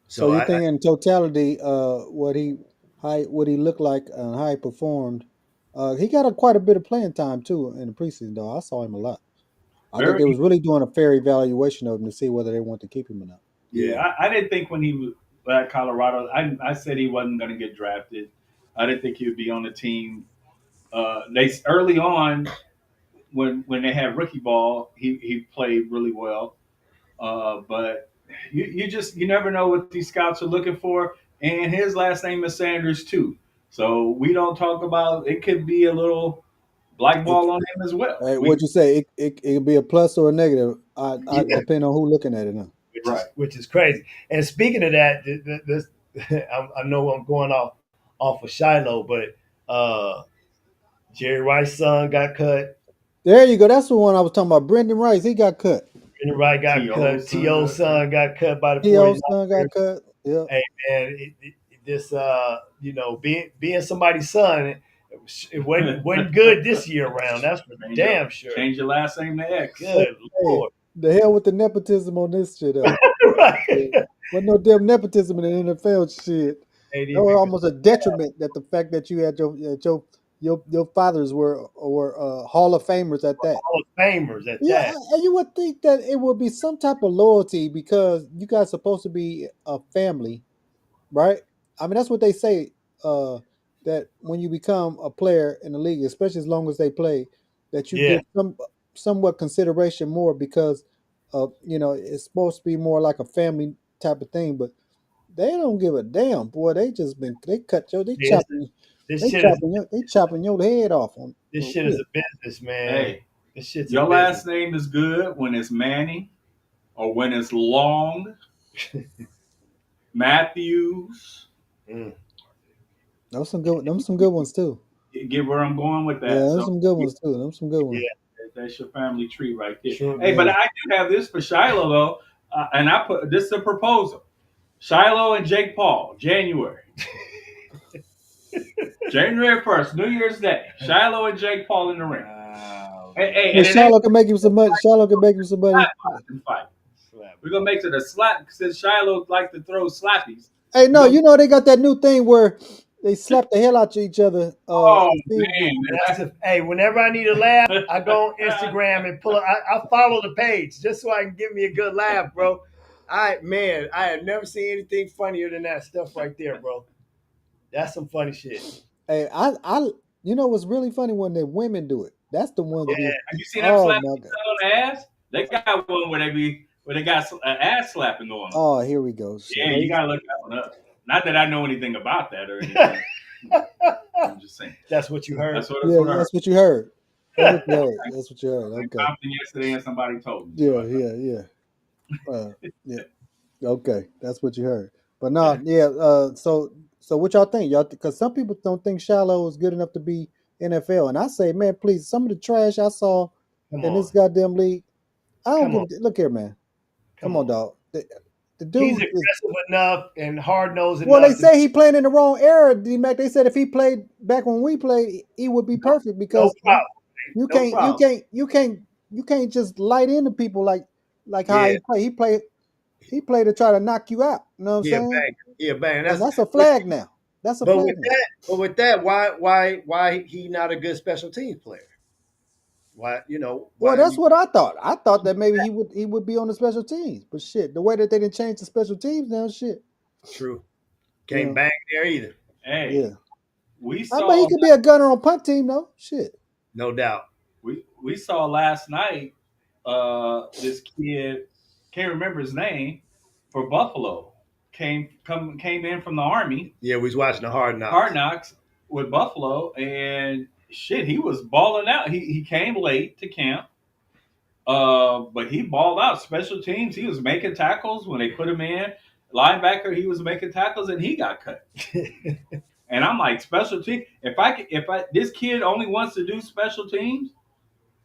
So So you I think in totality, what he looked like and how he performed, he got quite a bit of playing time too in the preseason. Though I saw him a lot. I think Very, they was really doing a fair evaluation of him to see whether they want to keep him or not. yeah. yeah. I didn't think when he was at Colorado, I said he wasn't going to get drafted. I didn't think he would be on the team. They early on when they had rookie ball, he played really well. But you never know what these scouts are looking for. And his last name is Sanders too. So we don't talk about it. Could be a little It, blackball on him as well. what you say? It could be a plus or a negative. I Yeah, depend on who looking at it now. Right. which is crazy. And speaking of that, this I know I'm going off of Shiloh, but Jerry Rice's son got cut. There you go. That's the one I was talking about. Brendan Rice, he got cut. Henry Wright got T.O. cut. son T.O.'s got cut. son got cut by the T.O. son got 49ers. cut. Yep. Hey man, this being somebody's son, it wasn't good this year around. That's for Change your damn sure. change your last name to X. Hey, Good hey, lord. the hell with the nepotism on this shit up. Right. Yeah. But no damn nepotism in the NFL shit. Ain't That was even almost a detriment that the fact that you had your fathers were Hall of Famers at that. Hall of Famers at Yeah, that. and you would think that it would be some type of loyalty because you guys supposed to be a family, right? I mean, that's what they say. Uh, that when you become a player in the league, especially as long as they play, that you Yeah. get somewhat consideration more because it's supposed to be more like a family type of thing. But they don't give a damn, boy. They cut your This this shit is they chopping your head off this on shit is shit. a business, man. Hey, This shit's a your business. last name is good when it's Manning or when it's Long, Matthews. Mm. Them some good ones too. You get where I'm going with Yeah, that. them So some good ones too. Them some good Yeah, ones. that's your family tree right there. sure Hey, but do. Yeah. I do have this for Shiloh though, and I put this is a proposal. Shiloh and Jake Paul, January 1st, New Year's Day. Shiloh and Jake Paul in the ring. Oh Hey, man, and But it ain't Charlotte can make him some money. Charlotte can make him some money. slap boxing fight. slap We're gonna make it a slap since Shiloh like to throw slappies. Hey, We're no, gonna you know they got that new thing where they slap the hell out of each other. oh And see if That's a, hey, whenever I need a laugh, I go on Instagram and pull up. I follow the page just so I can give me a good laugh, bro. I have never seen anything funnier than that stuff right there, bro. That's some funny shit. hey, you know what's really funny when the women do it. That's the ones Yeah, that be. have you seen them Oh slap my each god. other on the ass? They got one where they got an ass slapping going on. Oh, here we go. Shit. Yeah, you gotta look that one up. Not that I know anything about that or anything. I'm just saying. that's what you heard. That's Yeah, what I heard. that's what you heard. That's what you heard. That's what you heard. In Okay. Compton yesterday, and somebody told me. So Yeah, yeah, yeah. Yeah. Okay, that's what you heard. But no, yeah. So what y'all think? Y'all, because some people don't think Shiloh is good enough to be NFL, and I say, man, please, some of the trash I saw Come in on, this goddamn league, I don't come give on, a look here, man. Come come on, on. dog. The He's dude is. aggressive enough and hard nosed Well, they enough to say he playing in the wrong era, D Mac. They said if he played back when we played, he would be perfect no because problem, you no can't, you problem. can't, you can't, you can't just light into people like how Yeah, he play. He played to try to knock you out. You know what I'm yeah, saying? bang, yeah, bang. And That's that's a but flag now. That's a but flag with now. that, why he not a good special teams player? Why Well, why that's you what I thought. I thought that maybe he would be on the special teams, but shit, the way that they didn't change the special teams now, shit, true you can't know, bang there either, yeah. Hey, we I bet he saw could be a gunner on punt team though. Shit. no doubt. we saw last night this kid can't remember his name for Buffalo came in from the army Yeah, we was watching the Hard Hard Knocks. Knocks with Buffalo and shit he was balling out. He came late to camp. But he balled out special teams. He was making tackles when they put him in. Linebacker, he was making tackles and he got cut. And I'm like, special team. If I this kid only wants to do special teams,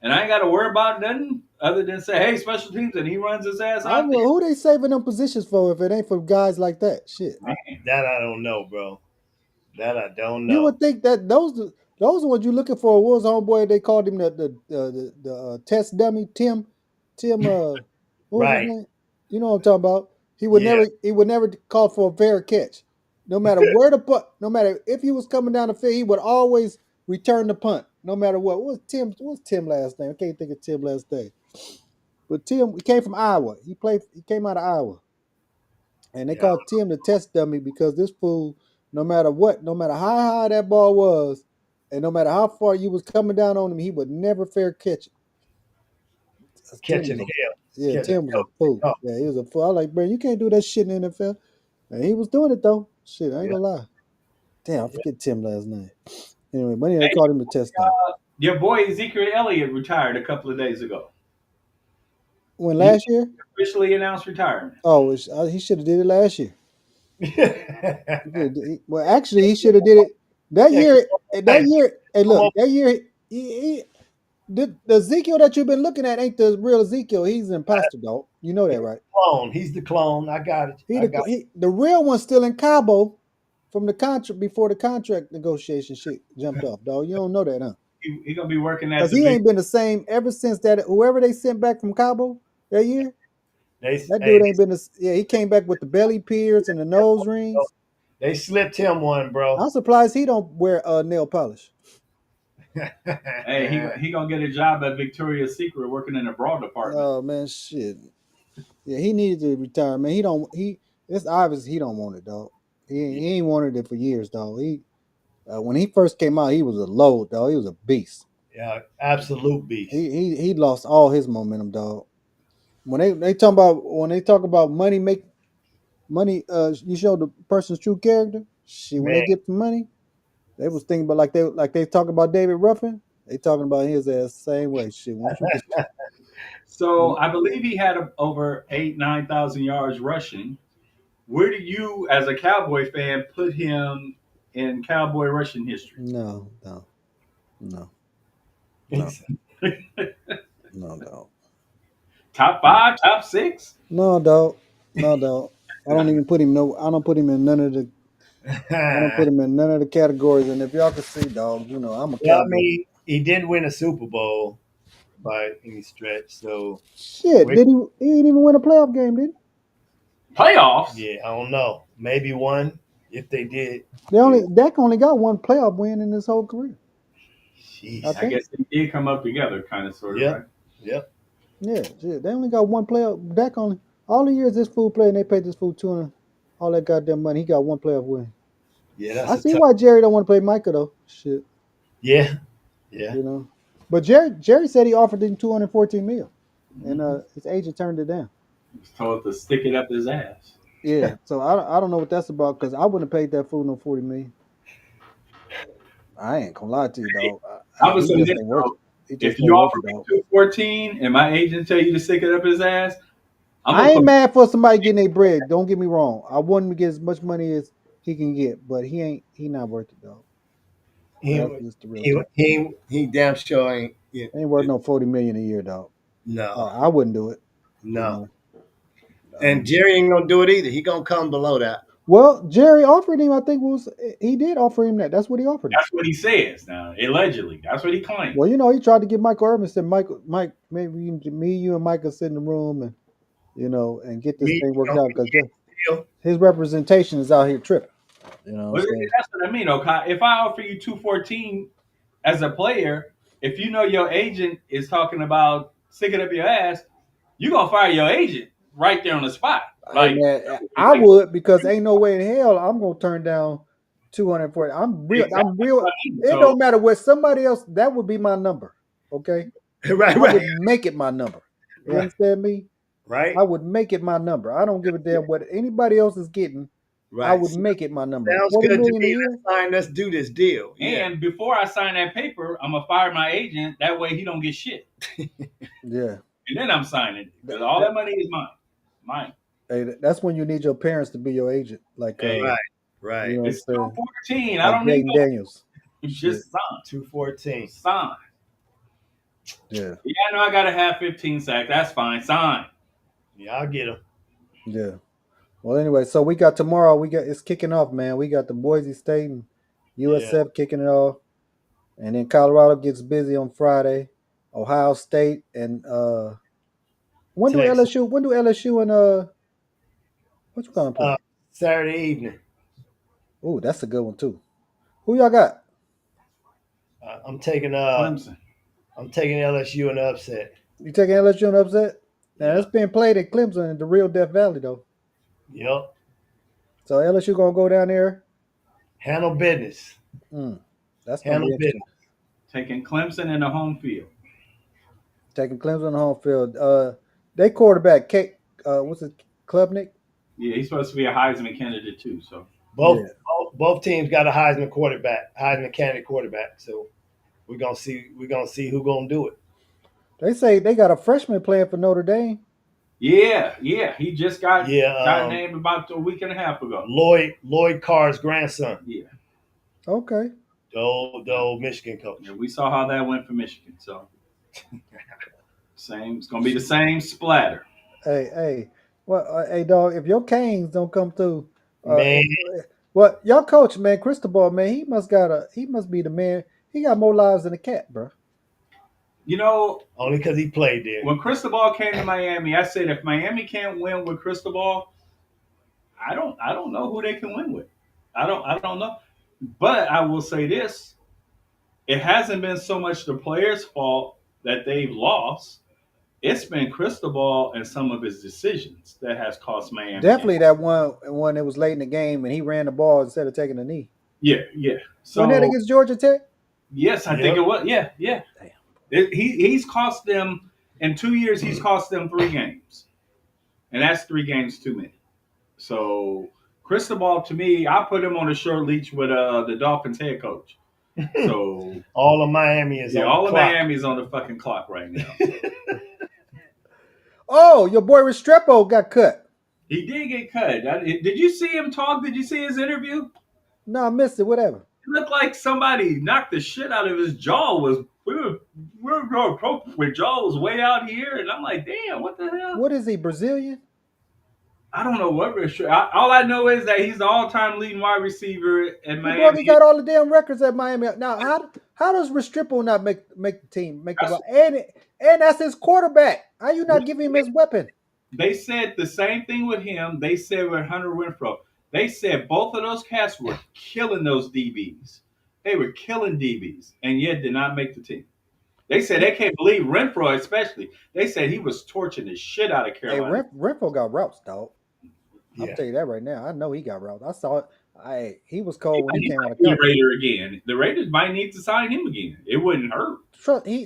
and I ain't got to worry about nothing other than say, hey, special teams, and he runs his ass I out will. Who they saving them positions for if it ain't for guys like that? Shit. there. Man, That I don't know, bro. That I don't You know. would think that those are what you're looking for. What was the homeboy they called him the test dummy Tim what was his Right? name? You know what I'm talking about. Yeah. He would never call for a fair catch. No matter where the punt, no matter if he was coming down the field, he would always return the punt, no matter what. What was Tim last name? I can't think of Tim last name. But Tim, he came from Iowa. He came out of Iowa. And they Yeah. called Tim the test dummy because this fool, no matter what, no matter how high that ball was, and no matter how far you was coming down on him, he would never fair catch it. Tim Catching was a hell. yeah, Catching Tim was a hell. fool. Oh, Yeah, he was a fool. I was like, bro, you can't do that shit in the NFL. And he was doing it though. Shit, I ain't yeah. gonna lie. Damn, I Yeah. forget Tim last name. Anyway, but yeah, they hey, called him the test dummy. your boy Ezekiel Elliott retired a couple of days ago. When He last year? officially announced retirement. Oh, he should have did it last year. Well, actually, he should have did it that Yeah, year. That hey, year, hey, come look, on. that year, the Ezekiel that you've been looking at ain't the real Ezekiel. He's an imposter, dog. You know He's that, the right? clone. He's the clone. I got it. I got The real one's still in Cabo from the contract before the contract negotiation shit jumped off, dog. You don't know that, huh? He gonna be working at Because the he big. ain't been the same ever since that. Whoever they sent back from Cabo that year, they. that Hey, dude ain't been. Yeah, he came back with the belly pierce and the nose rings. they slipped him one, bro. I'm surprised he don't wear nail polish. Hey, he gonna get a job at Victoria's Secret working in the bra department. Oh man, shit. Yeah, he needed to retire, man. He don't. He It's obvious he don't want it, dog. He ain't wanted it for years, dog. When he first came out, he was a load, dog. He was a beast. Yeah, absolute beast. He lost all his momentum, dog. When they talk about money make. money. You show the person's true character. Shit, when they Man, get the money, they was thinking about like they talking about David Ruffin. They talking about his ass the same way. Shit, once you get So I believe he had over 8,000 to 9,000 yards rushing. Where do you, as a Cowboy fan, put him in Cowboy rushing history? no, no, no, no, it's, no, dog. Top five, top six? No, dog. No, dog. I don't even put him. No, I don't put him in none of the. I don't put him in none of the categories. And if y'all can see, dog, I'm a well, I cowboy. mean, he did win a Super Bowl by any stretch. So, Shit, we did he? He didn't even win a playoff game, did he? Playoffs? yeah, I don't know. Maybe one if they did. They Yeah, only Dak only got one playoff win in his whole career. I jeez. I think. guess they did come up together, kind of, sort of, Yep, right? yep. Yeah, shit. They only got one playoff. Dak only all the years this fool played, and they paid this fool 200 all that goddamn money. He got one playoff win. Yeah, that's I a see tough. why Jerry don't want to play Micah though. Shit, Yeah, yeah. you know. But Jerry said he offered him 214 mil, and Mm-hmm. his agent turned it down. He was told to stick it up his ass. Yeah, so I don't know what that's about because I wouldn't have paid that fool no 40 million. I ain't gonna lie to you, dog. I would He say just this ain't worth it. though: He if just you ain't worth offer it, me dog. 214 and my agent tell you to stick it up his ass, I'm I gonna ain't put. mad for somebody getting their bread. Don't get me wrong. I want him to get as much money as he can get, but he not worth it, dog. That's He just the real he talk. he damn sure ain't. Ain't worth no 40 million a year, dog. No, I wouldn't do it. You no. know. And Um, Jerry ain't gonna do it either. He gonna come below that. well, Jerry offered him. I think was he did offer him that. That's what he offered him. That's what he says now. Allegedly, that's what he claimed. Well, he tried to get Michael Irvin. Said Mike, maybe me, you, and Michael sit in the room and and get this Me, thing worked don't out be because still. his representation is out here tripping. You know what I'm Well, saying? that's what I mean. Okay, if I offer you 214 as a player, if you know your agent is talking about sticking up your ass, you gonna fire your agent right there on the spot. Hey Like, man, I like would because ain't no way in hell I'm gonna turn down 240. I'm real. exactly I'm real. what I mean. It So don't matter what somebody else. That would be my number. Okay, Right, I right, would make it my number. You right, understand me? right, I would make it my number. I don't give a damn what anybody else is getting. I right. would make it my number. Sounds 40 good to million a me. year. Let's sign. Let's do this deal. Yeah, and before I sign that paper, I'm gonna fire my agent. That way he don't get shit. Yeah, And then I'm signing it that, because all that, that money is mine. Mine. hey, that's when you need your parents to be your agent. Like Hey, right, you right. know what I'm it's saying? 214. I Like don't need Jaden no Daniels. Shit. just sign. 214. Sign. Yeah, Yeah, I know I gotta have 15 sacks. That's fine. Sign. Yeah, I'll get him. yeah. Well, anyway, so we got tomorrow. We got it's kicking off, man. We got the Boise State and Yeah, USF kicking it off, and then Colorado gets busy on Friday. Ohio State and when do Texas. LSU? When do LSU and what you gonna Uh, play? Saturday evening. Oh, that's a good one too. Who y'all got? I'm taking Clemson. I'm taking LSU in the upset. You taking LSU and upset? Now Yeah. it's being played at Clemson in the real Death Valley though. Yep. So LSU gonna go down there. Handle business. Mm, that's gonna Handle be business. interesting. Taking Clemson in the home field. Taking Clemson on the home field. They quarterback Kate. What's it? Klubnik. Yeah, he's supposed to be a Heisman candidate too. So Yeah. Both teams got a Heisman quarterback, Heisman candidate quarterback. So we're gonna see who gonna do it. They say they got a freshman playing for Notre Dame. yeah, he just Yeah. got named about a week and a half ago. Lloyd Carr's grandson, Yeah, Okay. the old Michigan coach. yeah, we saw how that went for Michigan. So same, it's gonna be the same splatter. Hey. Well, hey, dog. If your Canes don't come through, uh, Man, well, y'all coach man, Cristobal man, he must be the man. He got more lives than a cat, bro. You know, only because he played there. when Cristobal came to Miami, I said if Miami can't win with Cristobal, I don't know who they can win with. I don't know. But I will say this: it hasn't been so much the players' fault that they've lost. It's been Cristobal and some of his decisions that has cost Miami games. Definitely that one that was late in the game and he ran the ball instead of taking a knee. Yeah, yeah. Wasn't that So against Georgia Tech? yes, I think Yep. it was. Yeah, yeah. Damn. He's cost them in 2 years. He's cost them 3 games, and that's 3 games too many. So Cristobal, to me, I put him on a short leash with the Dolphins head coach. So All of Miami is yeah, on the all of clock. Miami is on the fucking clock right now. So Oh, your boy Restrepo got cut. he did get cut. Did you see him talk? Did you see his interview? No, I missed it. Whatever. It looked like somebody knocked the shit out of his jaw. We're going with jaw was way out here, and I'm like, damn, what the hell? What is he, Brazilian? I don't know what all I know is that he's the all-time leading wide receiver in Well, dog, Miami. he got all the damn records at Miami. Now, how does Restrepo not make the team, make the That's, and that's his quarterback? How you not giving him his weapon? they said the same thing with him. They said with Hunter Renfro. They said both of those cats were killing those DBs. They were killing DBs, and yet did not make the team. They said they can't believe Renfro, especially. They said he was torching the shit out of Hey, Carolina. Renfro got routes, dog. I'll Yeah. tell you that right now. I know he got routes. I saw it. He was cold when he He came out might of be a college. Raider again. The Raiders might need to sign him again. It wouldn't hurt.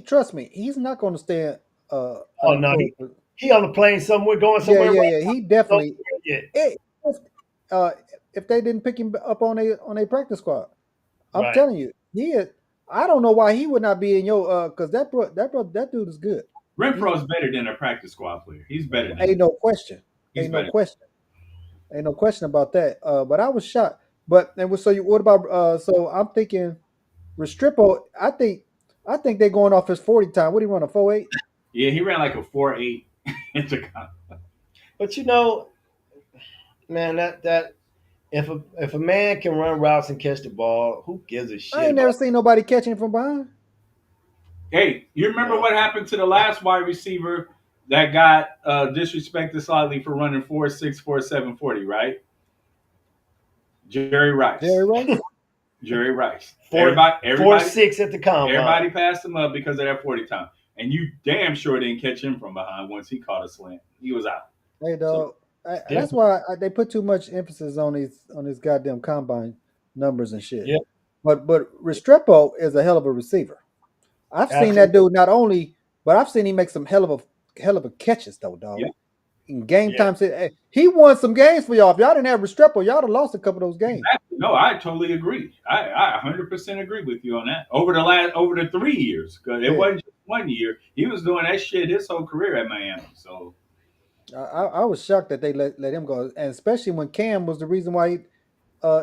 Trust me. He's not going to stay Oh no, unemployed. he on the plane somewhere, going Yeah, somewhere yeah, right yeah. He now. definitely. Yeah. It, uh, if they didn't pick him up on a practice squad, I'm Right. telling you, he is. I don't know why he would not be in your because that dude is good. He Renfro's better than a practice squad player. He's better than ain't that. no question. He's Ain't no better. question. Ain't no question about that. But I was shocked. But and so you what about so I'm thinking Restrepo, I think they're going off his 40 time. What do you run, a 4.8? Yeah, he ran like a 4.8 intercom. But man, that if a man can run routes and catch the ball, who gives a I shit ain't never about? seen nobody catching him from behind. Hey, you You remember know? what happened to the last wide receiver that got disrespected slightly for running 4.6, 4.7 40, right? Jerry Jerry Rice. Rice? Jerry Rice. Four, four six at the combine. Everybody passed him up because of that 40 time. And you damn sure didn't catch him from behind once he caught a slant. He was out. Hey So dog. That's Different. why they put too much emphasis on these goddamn combine numbers and shit. Yeah, But Restrepo is a hell of a receiver. I've seen that absolutely. dude not only, but I've seen him make some hell of a catches though, dog. yeah, In game Yeah, time, he won some games for y'all. If y'all didn't have Restrepo, y'all would have lost a couple of those games. exactly. No, I totally agree. I 100% agree with you on that. Over the 3 years, because it Yeah, wasn't just 1 year. He was doing that shit his whole career at Miami. So I was shocked that they let him go, and especially when Cam was the reason why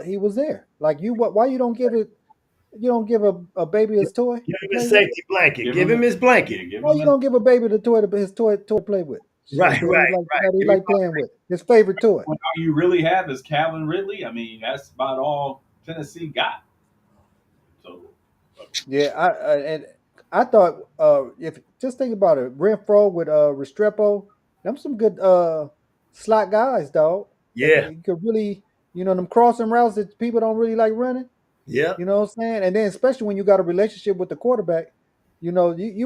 he was there. Like why you don't give a baby his toy give to him his play with? safety blanket. give Give him, him his yeah, blanket. give Why him you his. don't give a baby the toy his toy to play with? Right, Shit right, right. that he Give him like playing with his favorite toy. when all you really have is Calvin Ridley. I mean, that's about all Tennessee got. So Yeah, and I thought if just think about it, Renfro with Restrepo, them some good slot guys, dog. That Yeah, you could really, them crossing routes that people don't really like running. yeah. You know what I'm saying? And then especially when you got a relationship with the quarterback, you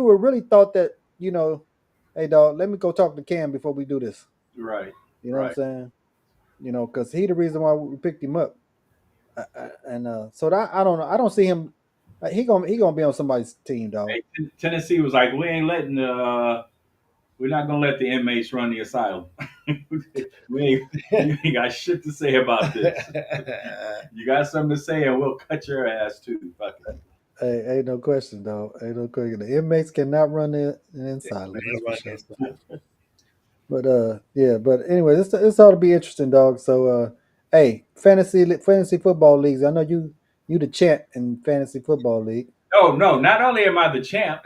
were really thought that, hey dog, let me go talk to Cam before we do this. right, You know what I'm right. saying? Because he the reason why we picked him up. And so that I don't know. I don't see him. He gonna be on somebody's team, dog. Hey, Tennessee was like, we're not gonna let the inmates run the asylum. You ain't got shit to say about this. You got something to say, and we'll cut your ass too. Fuck it. Hey, ain't no question, dog. Ain't no question. The inmates cannot run the Man, asylum. That's for run sure. this time. But yeah. But anyway, this ought to be interesting, dog. So hey, fantasy football leagues. I know you the champ in fantasy football league. No, no. Not only am I the champ,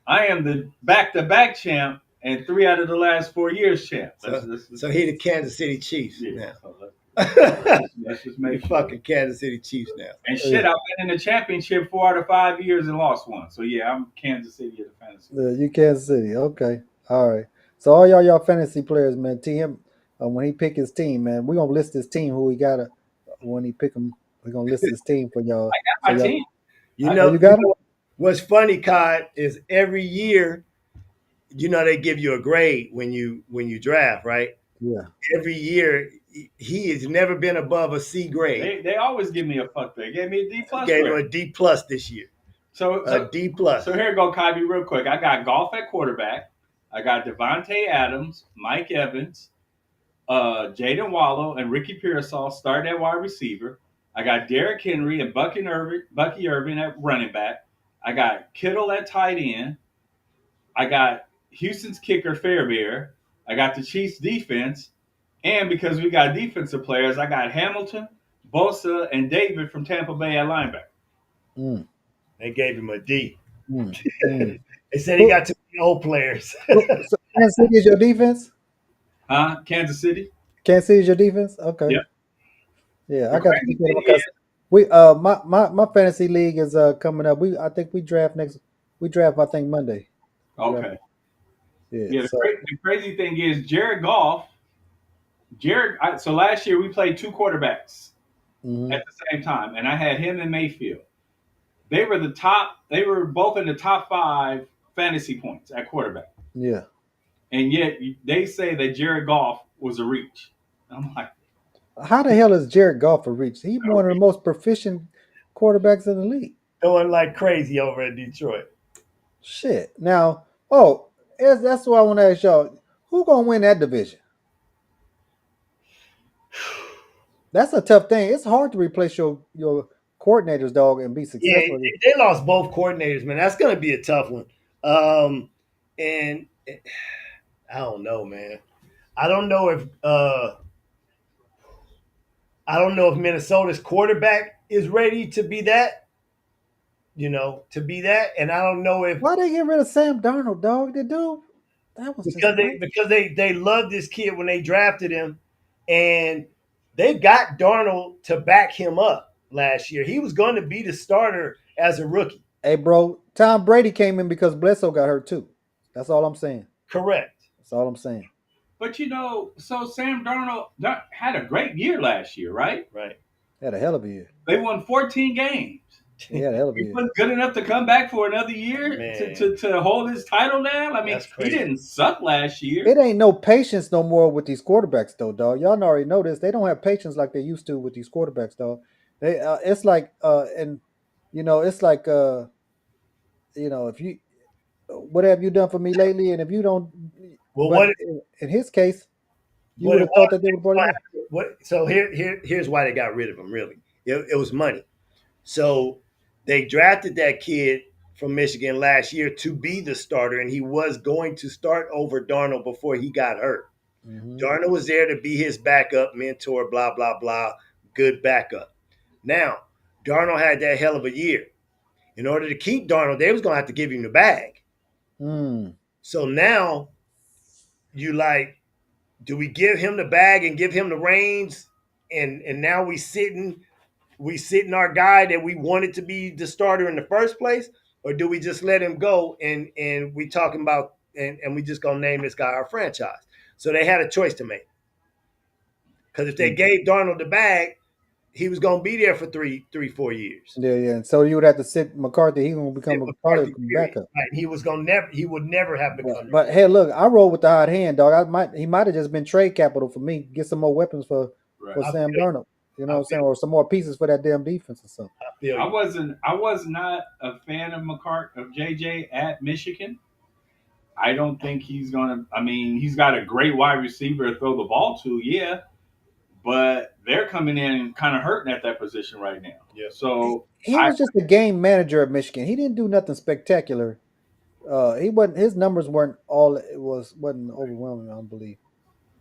I am the back-to-back champ and 3 out of the last 4 years champ. So he the Kansas City Chiefs Yeah. now. So The let's just make sure. fucking Kansas City Chiefs now. And shit, I've been in the championship 4 out of 5 years and lost one. So yeah, I'm Kansas City of the fantasy. You Kansas City. Okay. All right. So all y'all fantasy players, man. Team when he pick his team, man. We gonna list his team who he got when he pick him. We gonna list his team for y'all. So My y'all. team. You I, Oh, know, you got him? what's funny, Cod, is every year, they give you a grade when you draft, right? Yeah. Every year, he has never been above a C grade. they always give me a fuck. They gave me a D plus Gave him grade. a D plus this year. So A so D plus. so here go Kyrie real quick. I got golf at quarterback. I got Devontae Adams, Mike Evans, Jaden Wallow and Ricky Pearsall starting at wide receiver. I got Derrick Henry and Bucky Irving at running back. I got Kittle at tight end. I got Houston's kicker Fairbear. I got the Chiefs defense, and because we got defensive players, I got Hamilton, Bosa, and David from Tampa Bay at linebacker. Mm, They gave him a D. mm, mm. They said he Who, got too many old players. so Kansas City is your defense? Huh? Kansas City. Kansas City is your defense? Okay. Yep. Yeah, The I got to crazy keep it thing because is, my fantasy league is coming up. I think we draft I think Monday. We draft, okay. yeah. Yeah. So The crazy thing is Jared Goff. So last year we played two quarterbacks hmm at the same time, and I had him and Mayfield. They were the top. They were both in the top five fantasy points at quarterback, yeah. and yet they say that Jared Goff was a reach. I'm like, How the hell is Jared Goff a reach? He's a one of the reach. most proficient quarterbacks in the league. Going like crazy over in Detroit. Shit. Now, that's what I want to ask y'all. Who gonna win that division? That's a tough thing. It's hard to replace your coordinators, dog, and be Yeah, successful. they lost both coordinators, man. That's going to be a tough one. And I don't know, man. I don't know if Minnesota's quarterback is ready to be that, and I don't know if Why they get rid of Sam Darnold, dog? The dude, that was just nice. because they loved this kid when they drafted him, and they got Darnold to back him up last year. He was going to be the starter as a rookie. Hey, bro, Tom Brady came in because Bledsoe got hurt too. That's all I'm saying. Correct. That's all I'm saying. But so Sam Darnold had a great year last year, right? Right. He had a hell of a year. They won 14 games. He had a hell of a He year. wasn't good enough to come back for another year Man. to hold his title down. I mean, That's he crazy. didn't suck last year. It ain't no patience no more with these quarterbacks, though, dog. Y'all already know this. They don't have patience like they used to with these quarterbacks, dog. It's like, and it's like, if you, what have you done for me lately? And if you don't, Well, but in his case, you what would it have thought was, that they would brought him in. so here's why they got rid of him. Really, it was money. So they drafted that kid from Michigan last year to be the starter, and he was going to start over Darnold before he got hurt. Mm-hmm. Darnold was there to be his backup, mentor, blah blah blah, good backup. Now Darnold had that hell of a year. In order to keep Darnold, they was gonna have to give him the bag. Mm. So now you like, do we give him the bag and give him the reins? And now we sitting our guy that we wanted to be the starter in the first place, or do we just let him go and we talking about and we just gonna name this guy our franchise? So they had a choice to make. Because if they gave Darnold the bag, he was gonna be there for 3, 4 years. Yeah, yeah. And so you would have to sit McCarthy. He's gonna become probably McCarthy, a period. backup. Right. He would never have become But hey, look, I roll with the hot hand, dog. He might have just been trade capital for me. Get some more weapons Right. for I Sam feel Darnold. You know I what I'm saying, feel or some more pieces for that damn defense or something. I feel I you. wasn't. I was not a fan of JJ at Michigan. I don't think he's gonna. I mean, he's got a great wide receiver to throw the ball to, yeah, but they're coming in kind of hurting at that position right now. Yeah. So He I was just a game manager at Michigan. He didn't do nothing spectacular. He wasn't. His numbers weren't all. It wasn't overwhelming. I believe.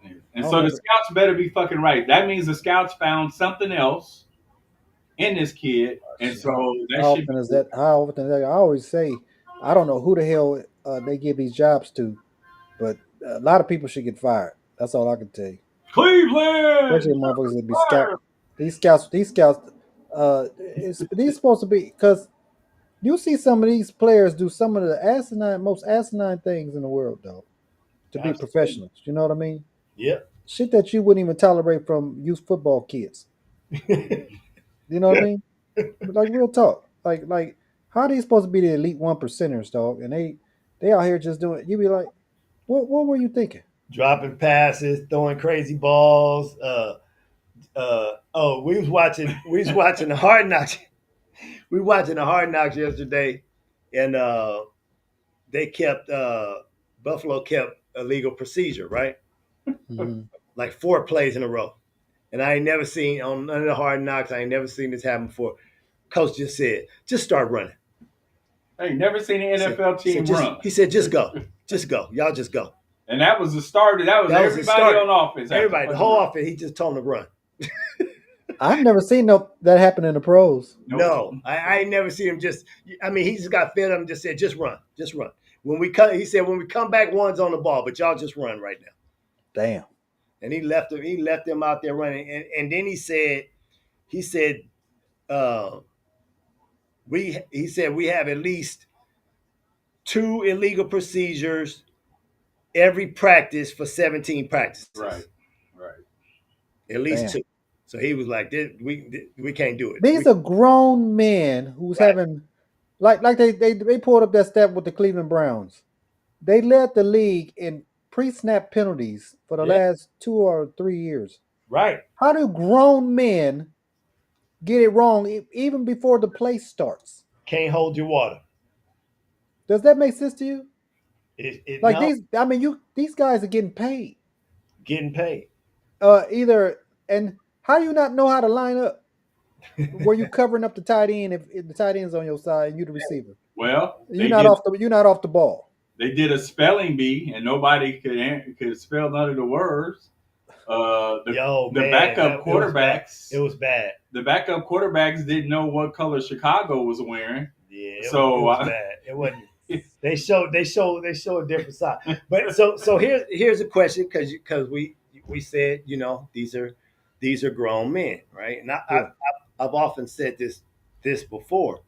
I and don't so the remember. scouts better be fucking right. That means the scouts found something else in this kid, and Shit, so that how should often be is that? How often is that? I always say, I don't know who the hell they give these jobs to, but a lot of people should get fired. That's all I can tell you. Especially Cleveland. the motherfuckers that be scout. Fire. These scouts. These supposed to be because you see some of these players do some of the most asinine things in the world, though, to be Absolutely. professionals. You know what I mean? Yep. Shit that you wouldn't even tolerate from youth football kids. You know what I mean? Like real talk. Like how are they supposed to be the elite 1%ers, dog? And they out here just doing. You be like, what were you thinking? Dropping passes, throwing crazy balls. We was watching the Hard Knocks. We were watching the Hard Knocks yesterday, and they kept Buffalo kept a legal procedure, right? Mm-hmm. like 4 plays in a row. And I ain't never seen on none of the hard knocks, I ain't never seen this happen before. Coach just said, just start running. I ain't never seen an NFL team run. He said, just go. Just go. Y'all just go. And that was the start. That was That was his everybody start. on offense. Everybody, the whole offense, he just told them to run. I've never seen that happen in the pros. Nope. No, I ain't never seen him just. I mean, he just got fed up and just said, "Just run, just run." When we come, he said, "When we come back, one's on the ball, but y'all just run right now." Damn. And he left him. He left them out there running, and then he said, uh, he said we have at least 2 illegal procedures every practice for 17 practices. Right, right. At least Damn. 2. So he was like, we can't do it. These are grown men who's Right. having like they pulled up that stat with the Cleveland Browns. They led the league in pre-snap penalties for the Yeah. last 2 or 3 years. Right. How do grown men get it wrong even before the play starts? Can't hold your water. Does that make sense to you? Like No, these guys are getting paid. getting paid. Either and how do you not know how to line up? Were you covering up the tight end if the tight end's on your side and you the receiver? Well, You're not off the ball. They did a spelling bee, and nobody could spell none of the words. The backup quarterbacks. It was bad. The backup quarterbacks didn't know what color Chicago was wearing. Yeah, it was bad. It wasn't. They showed a different side. But so here's a question because we said these are grown men, right? And I've often said this before.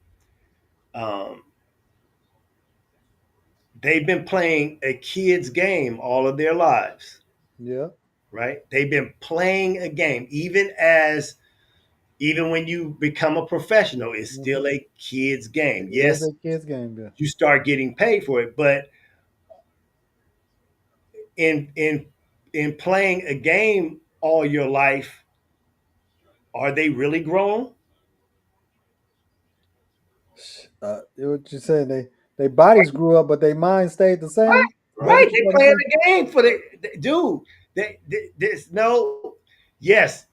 They've been playing a kid's game all of their lives. Yeah. Right? They've been playing a game, even when you become a professional, it's still a kid's game. It is Yes, a kid's game, yeah. you start getting paid for it, but in playing a game all your life, are they really grown? What you saying? They bodies grew up, but their minds stayed the Right, same. Is that right. what you They trying to playing say? the game for dude. There's no. Yes,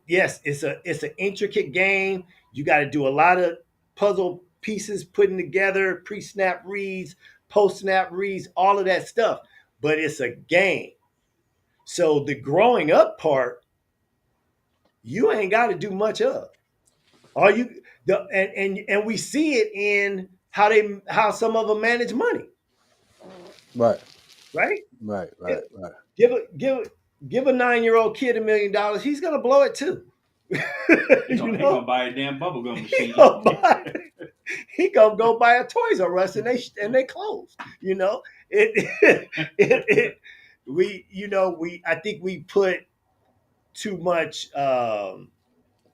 yes. It's an intricate game. You got to do a lot of puzzle pieces putting together, pre-snap reads, post-snap reads, all of that stuff. But it's a game. So the growing up part, you ain't got to do much of. All you and we see it in how some of them manage money, Right, right? right, Give right, right. give give a 9-year-old kid $1 million, he's gonna blow it too. He gonna buy a damn bubblegum machine. He gonna go buy a Toys R Us and they closed. It, we I think we put too much.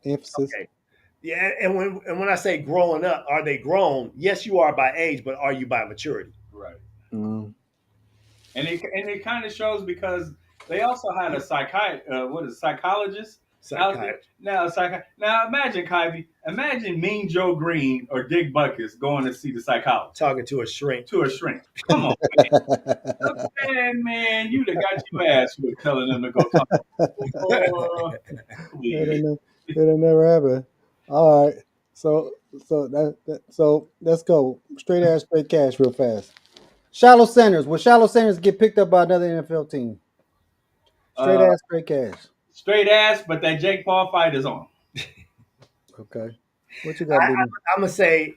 Emphasis. Okay, yeah, and when I say growing up, are they grown? Yes, you are by age, but are you by maturity? Right. Mm. And it kind of shows because they also had a psychologist out there. Now imagine, Kyvie, imagine Mean Joe Green or Dick Buckus going to see the psychologist. Talking to a shrink. Come on, man, you'd have got your ass with telling them to go talk. It'll never happen. All right. So let's go straight ass, straight cash, real fast. Shallow Sanders. Will Shallow Sanders get picked up by another NFL team? Straight ass, straight cash. Straight ass, but that Jake Paul fight is on. Okay. What you got, baby? I'm gonna say.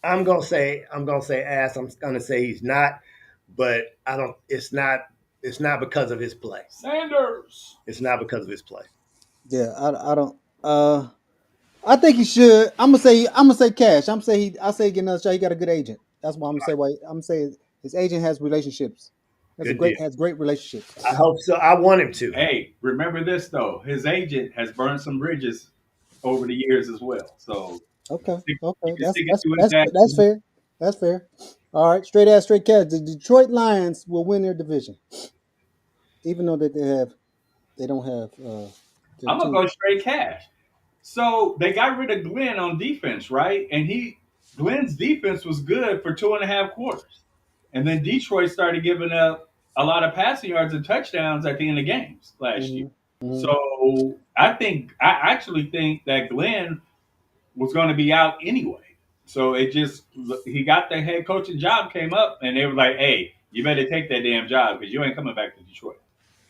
I'm gonna say ass. I'm gonna say he's not, but I don't. It's not. It's not because of his play. Sanders. It's not because of his play. Yeah, I don't. I think he should. I'm gonna say cash. I say get another shot. He got a good agent. That's why I'm gonna say why. I'm gonna say his agent has relationships. Has great relationships. I hope so. I want him to. Hey, remember this though. His agent has burned some bridges over the years as well. So okay, that's fair. That's fair. All right, straight ass, straight cash. The Detroit Lions will win their division, even though they don't have. I'm gonna go straight cash. So they got rid of Glenn on defense, right? And Glenn's defense was good for 2.5 quarters, and then Detroit started giving up a lot of passing yards and touchdowns at the end of games last year. Hmm. Hmm. So I actually think that Glenn was going to be out anyway. So it just he got the head coaching job came up, and they were like, "Hey, you better take that damn job because you ain't coming back to Detroit."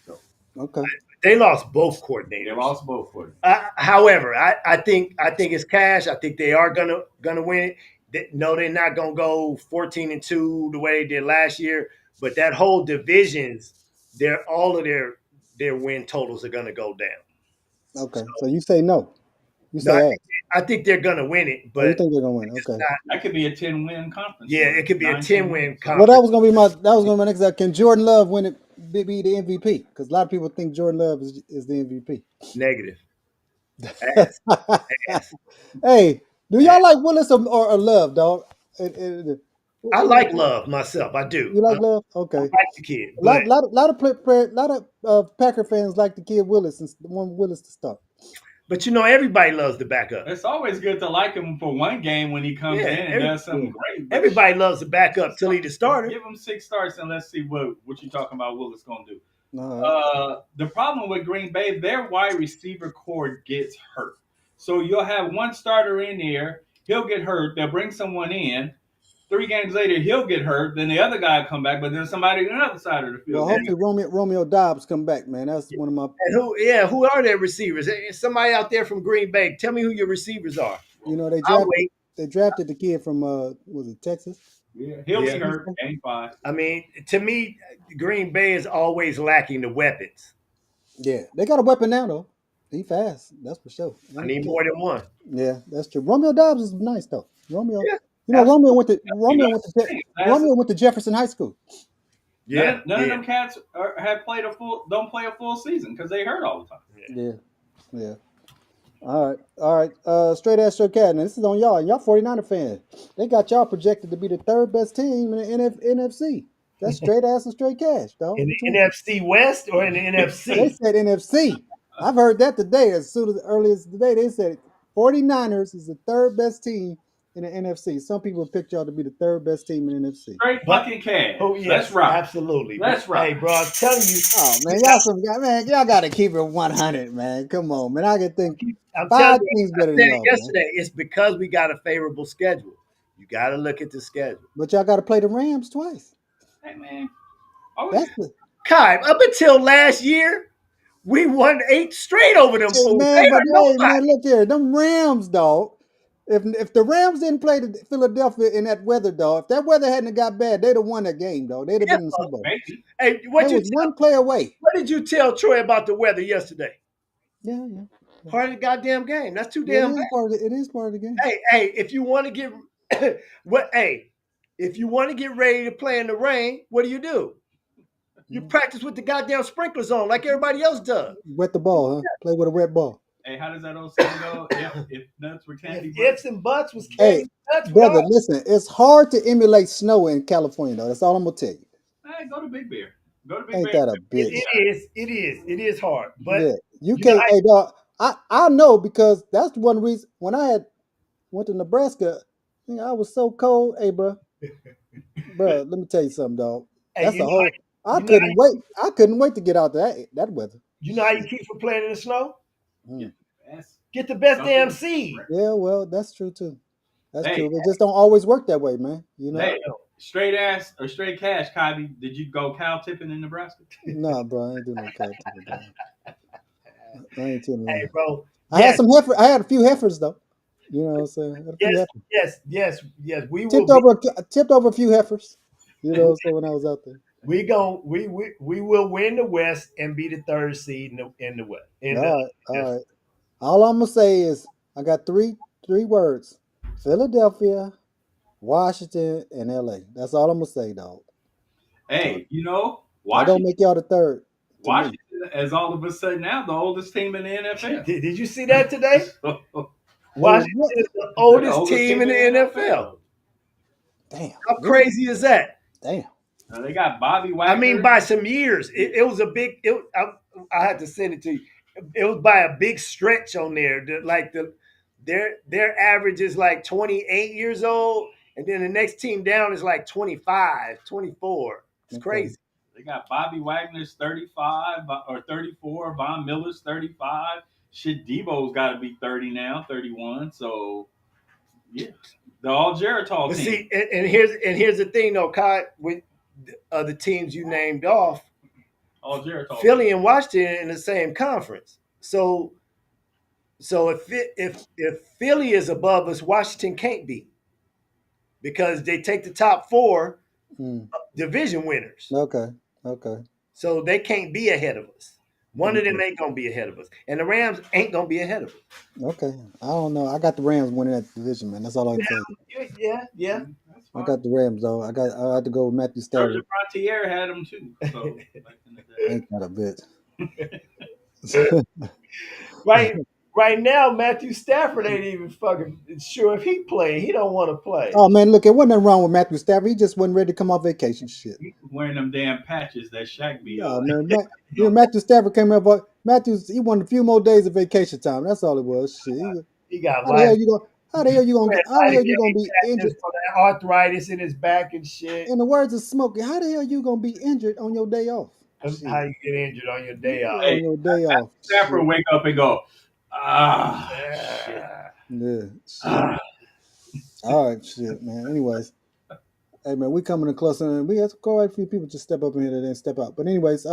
So Okay. They lost both they coordinators. lost both for them. However, I think it's cash. I think they are gonna win it. No, they're not gonna go 14-2 the way they did last year. But that whole divisions, all of their win totals are gonna go down. Okay. So So you say no. You no, say ass. I think they're gonna win it, Oh, you but think they're gonna win? it's Okay. not. That could be a 10-win conference Yeah, for it them, could be a 9, 10 10-win wins. So Well, that conference. was gonna be my next. Can Jordan Love win it? Be the MVP? Because a lot of people think Jordan Love is the MVP. Negative. Ass. Ass. Hey, do y'all Ass. like Willis or Love, dog? I Who- like Love myself. I do. you I like Love? Okay. like the kid, A but lot of Packer fans like the kid Willis and want Willis to start. everybody loves the backup. it's always good to like him for one game when he comes in Yeah, and does something Yeah. great. But everybody loves the backup till he the starter. give him 6 starts and let's see what you talking about. Willis gonna do. All right. The problem with Green Bay, their wide receiver core gets hurt. So you'll have one starter in there, he'll get hurt, they'll bring someone in. 3 games later, he'll get hurt, then the other guy will come back, but then somebody on the other side of the Well, field. hopefully Romeo Dobbs come back, man. That's one of my. And who are their receivers? Somebody out there from Green Bay. Tell me who your receivers are. You know I'll wait. they drafted the kid from was it Texas? Yeah, he'll Yeah, be hurt. Game 5. I mean, to me, Green Bay is always lacking the weapons. Yeah, they got a weapon now though. He fast, that's for sure. I need more than one. Yeah, that's true. Romeo Dobbs is nice though. Romeo, Yeah, you know, absolutely. Romeo went to Jefferson High School. Yeah, None of yeah. them cats have played don't play a full season because they hurt all the time. Yeah, yeah. All right. Straight ass straight cat. Now this is on y'all. Y'all 49er fans. They got y'all projected to be the third best team in the NFC. That's straight ass and straight cash, dog. In Which the one? NFC West or in the They NFC? said NFC. I've heard that today. As soon as early as today, they said 49ers is the third best team in the NFC. Some people picked y'all to be the third best team in the NFC. Straight But fucking cash. oh yes, Let's rock. absolutely. Let's rock. Hey, bro, I'm telling you, Oh man, you y'all got- some guy, man. Y'all got to keep it 100, man. Come on, man. I can think I'm telling five you, teams I better than said it y'all, man. yesterday. It's because we got a favorable schedule. You got to look at the schedule. But y'all got to play the Rams twice. Hey man. Oh, That's the Kai, up until last year, we won 8 straight over them hey, fools. They man. But are hey, nobody. man, look here, them Rams, dog. If the Rams didn't play the Philadelphia in that weather, dog, if that weather hadn't got bad, they'd have won that game, dog. They'd have Yeah. been in the Super Bowl. maybe. Hey, They was one play away. what did you tell Troy about the weather yesterday? Yeah, yeah. Part of the goddamn game. That's too Yeah, damn bad. it is part of the game. Hey, if you want to get if you want to get ready to play in the rain, what do? You Mhm. practice with the goddamn sprinklers on like everybody else does. Wet the ball, huh? Play with a wet ball. Hey, how does that old saying go? If nuts were candy, If but ifs and buts was Hey, candy nuts, we brother, all listen, it's hard to emulate snow in California, though. That's all I'm gonna tell you. hey, go to Big Bear. Go to Big Ain't Bear. that a it, bitch? it is hard. But Yeah, you you know, can't. Hey, dog, I know because that's one reason when I had went to Nebraska, I was so cold. Hey, bro, let me tell you something, dog. hey, That's a whole. I you know how couldn't wait. I couldn't wait to get out that weather. you know how you keep from playing in the snow? Mm. Yes. Get the best damn Something. seed. Yeah, well, that's true too. That's Hey, true. It just don't always work that way, man. You know. hey, straight ass or straight cash, Kylie. Did you go cow tipping in Nebraska? Nah, bro, I ain't doing no cat tipping, bro. I ain't doing Hey, that. bro. I had Yes, some heifer. I had a few heifers though. You know what I'm saying? I had a few yes, heifers. yes. We will be. Tipped over a few heifers. You know what I'm saying when I was out there. We will win the West and be the third seed in the West. All right. All I'm gonna say is I got three words: Philadelphia, Washington, and LA. That's all I'm gonna say, dog. So Hey, that don't Washington. make y'all the third to me. Washington is all of a sudden now the oldest team in the NFL. Did you see that today? Hey, Washington what? is the They're the oldest team in the NFL. Damn, How really? crazy is that? Damn. They got Bobby I mean, Wagner. by some years, it was a big. I had to send it to you. It was by a big stretch on there. Their average is like 28 years old, and then the next team down is like 25, 24. It's Okay. crazy. They got Bobby Wagner's 35 or 34. Von Miller's 35. Shit, Debo's got to be 30 now, 31. So yeah, the all Geritol But team. see, and here's the thing though, Kai, with the teams you named off, All Geritol. Philly and Washington in the same conference. So if Philly is above us, Washington can't be because they take the top four Hmm. division winners. Okay. Okay. So they can't be ahead of us. One of them Okay. ain't gonna be ahead of us, and the Rams ain't gonna be ahead of us. Okay. I don't know. I got the Rams winning that division, man. That's all I can tell you. Yeah. That's I fine. got the Rams though. I had to go with Matthew Serge Stafford. Frontier had them too. So back in the day. Ain't that a bit. Right, right now, Matthew Stafford ain't even fucking sure if he play. He don't want to play. Oh man, look, it wasn't nothing wrong with Matthew Stafford. He just wasn't ready to come off vacation. Shit. He was wearing them damn patches that Shaq be No, man. you know, Matthew Stafford came up. Matthews, he wanted a few more days of vacation time. That's all it was. Shit. He got How the hell life. you gonna? How the hell you gonna get? How the hell you gonna be injured? Just for that arthritis in his back and shit. In the words of Smokey, how the hell you gonna be injured on your day off? How Shit. you get injured on your day off? On hey, your day off. Stafford Shit. wake up and go, shit. Yeah. Shit. Ah. All right. Shit, man. Anyways, hey man, we coming to close, and we have to quite a few people just step up in here that didn't step out. But anyways,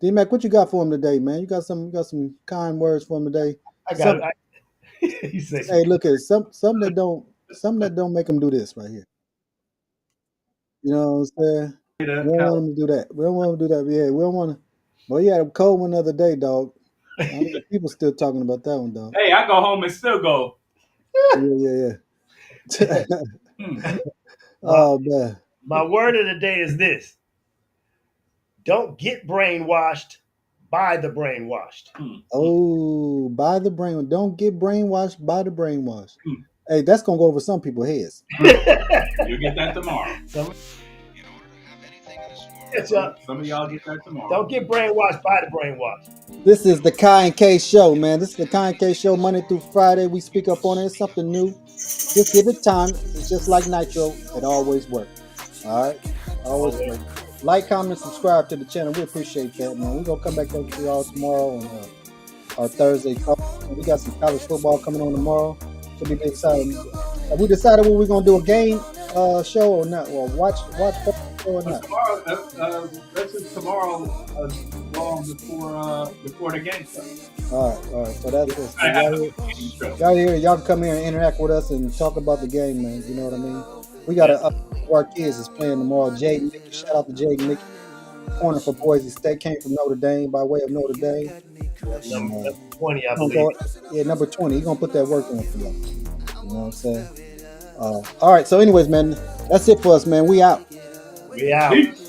D Mac, what you got for him today, man? You got some kind words for him today. I got Some it. He says, hey, look at some that don't make them do this right here. You know what I'm saying? We don't want them to do that. We don't want them to do that. Yeah, we don't want to. But yeah, a cold one the other day, dog. I mean, people still talking about that one, dog. Hey, I go home and still go, Yeah, yeah. hmm. my, Oh man. my word of the day is this: don't get brainwashed, by the brainwashed. Oh, by the brain. Don't get brainwashed by the brainwash. Hmm. Hey, that's gonna go over some people's heads. You'll get that tomorrow. Some of y'all get that tomorrow. Don't get brainwashed by the brainwashed. This is the Kai and K show, man. This is the Kai and K show, Monday through Friday. We speak up on it. It's something new. Just give it time. It's just like Nitro. It always works. All right, always works. Like, comment, subscribe to the channel. We appreciate that, man. We're gonna come back up to y'all tomorrow on our Thursday call. We got some college football coming on tomorrow. Should be exciting. Have we decided when we're gonna do a game show or not? Or watch football or not? Tomorrow, this is tomorrow, long before the game starts. All right. So that's it. I have So y'all here, y'all can come here and interact with us and talk about the game, man. You know what I mean? We got our kids is playing tomorrow. Jade and Nicky, shout out to Jade and Nicky. Corner for Boise State, came from Notre Dame by way of Notre Dame. Number 20, I Gonna believe. yeah, number 20. He's gonna put that work in for y'all. You know what I'm saying? All right. So, anyways, man, that's it for us, man. We out. We out. Peace.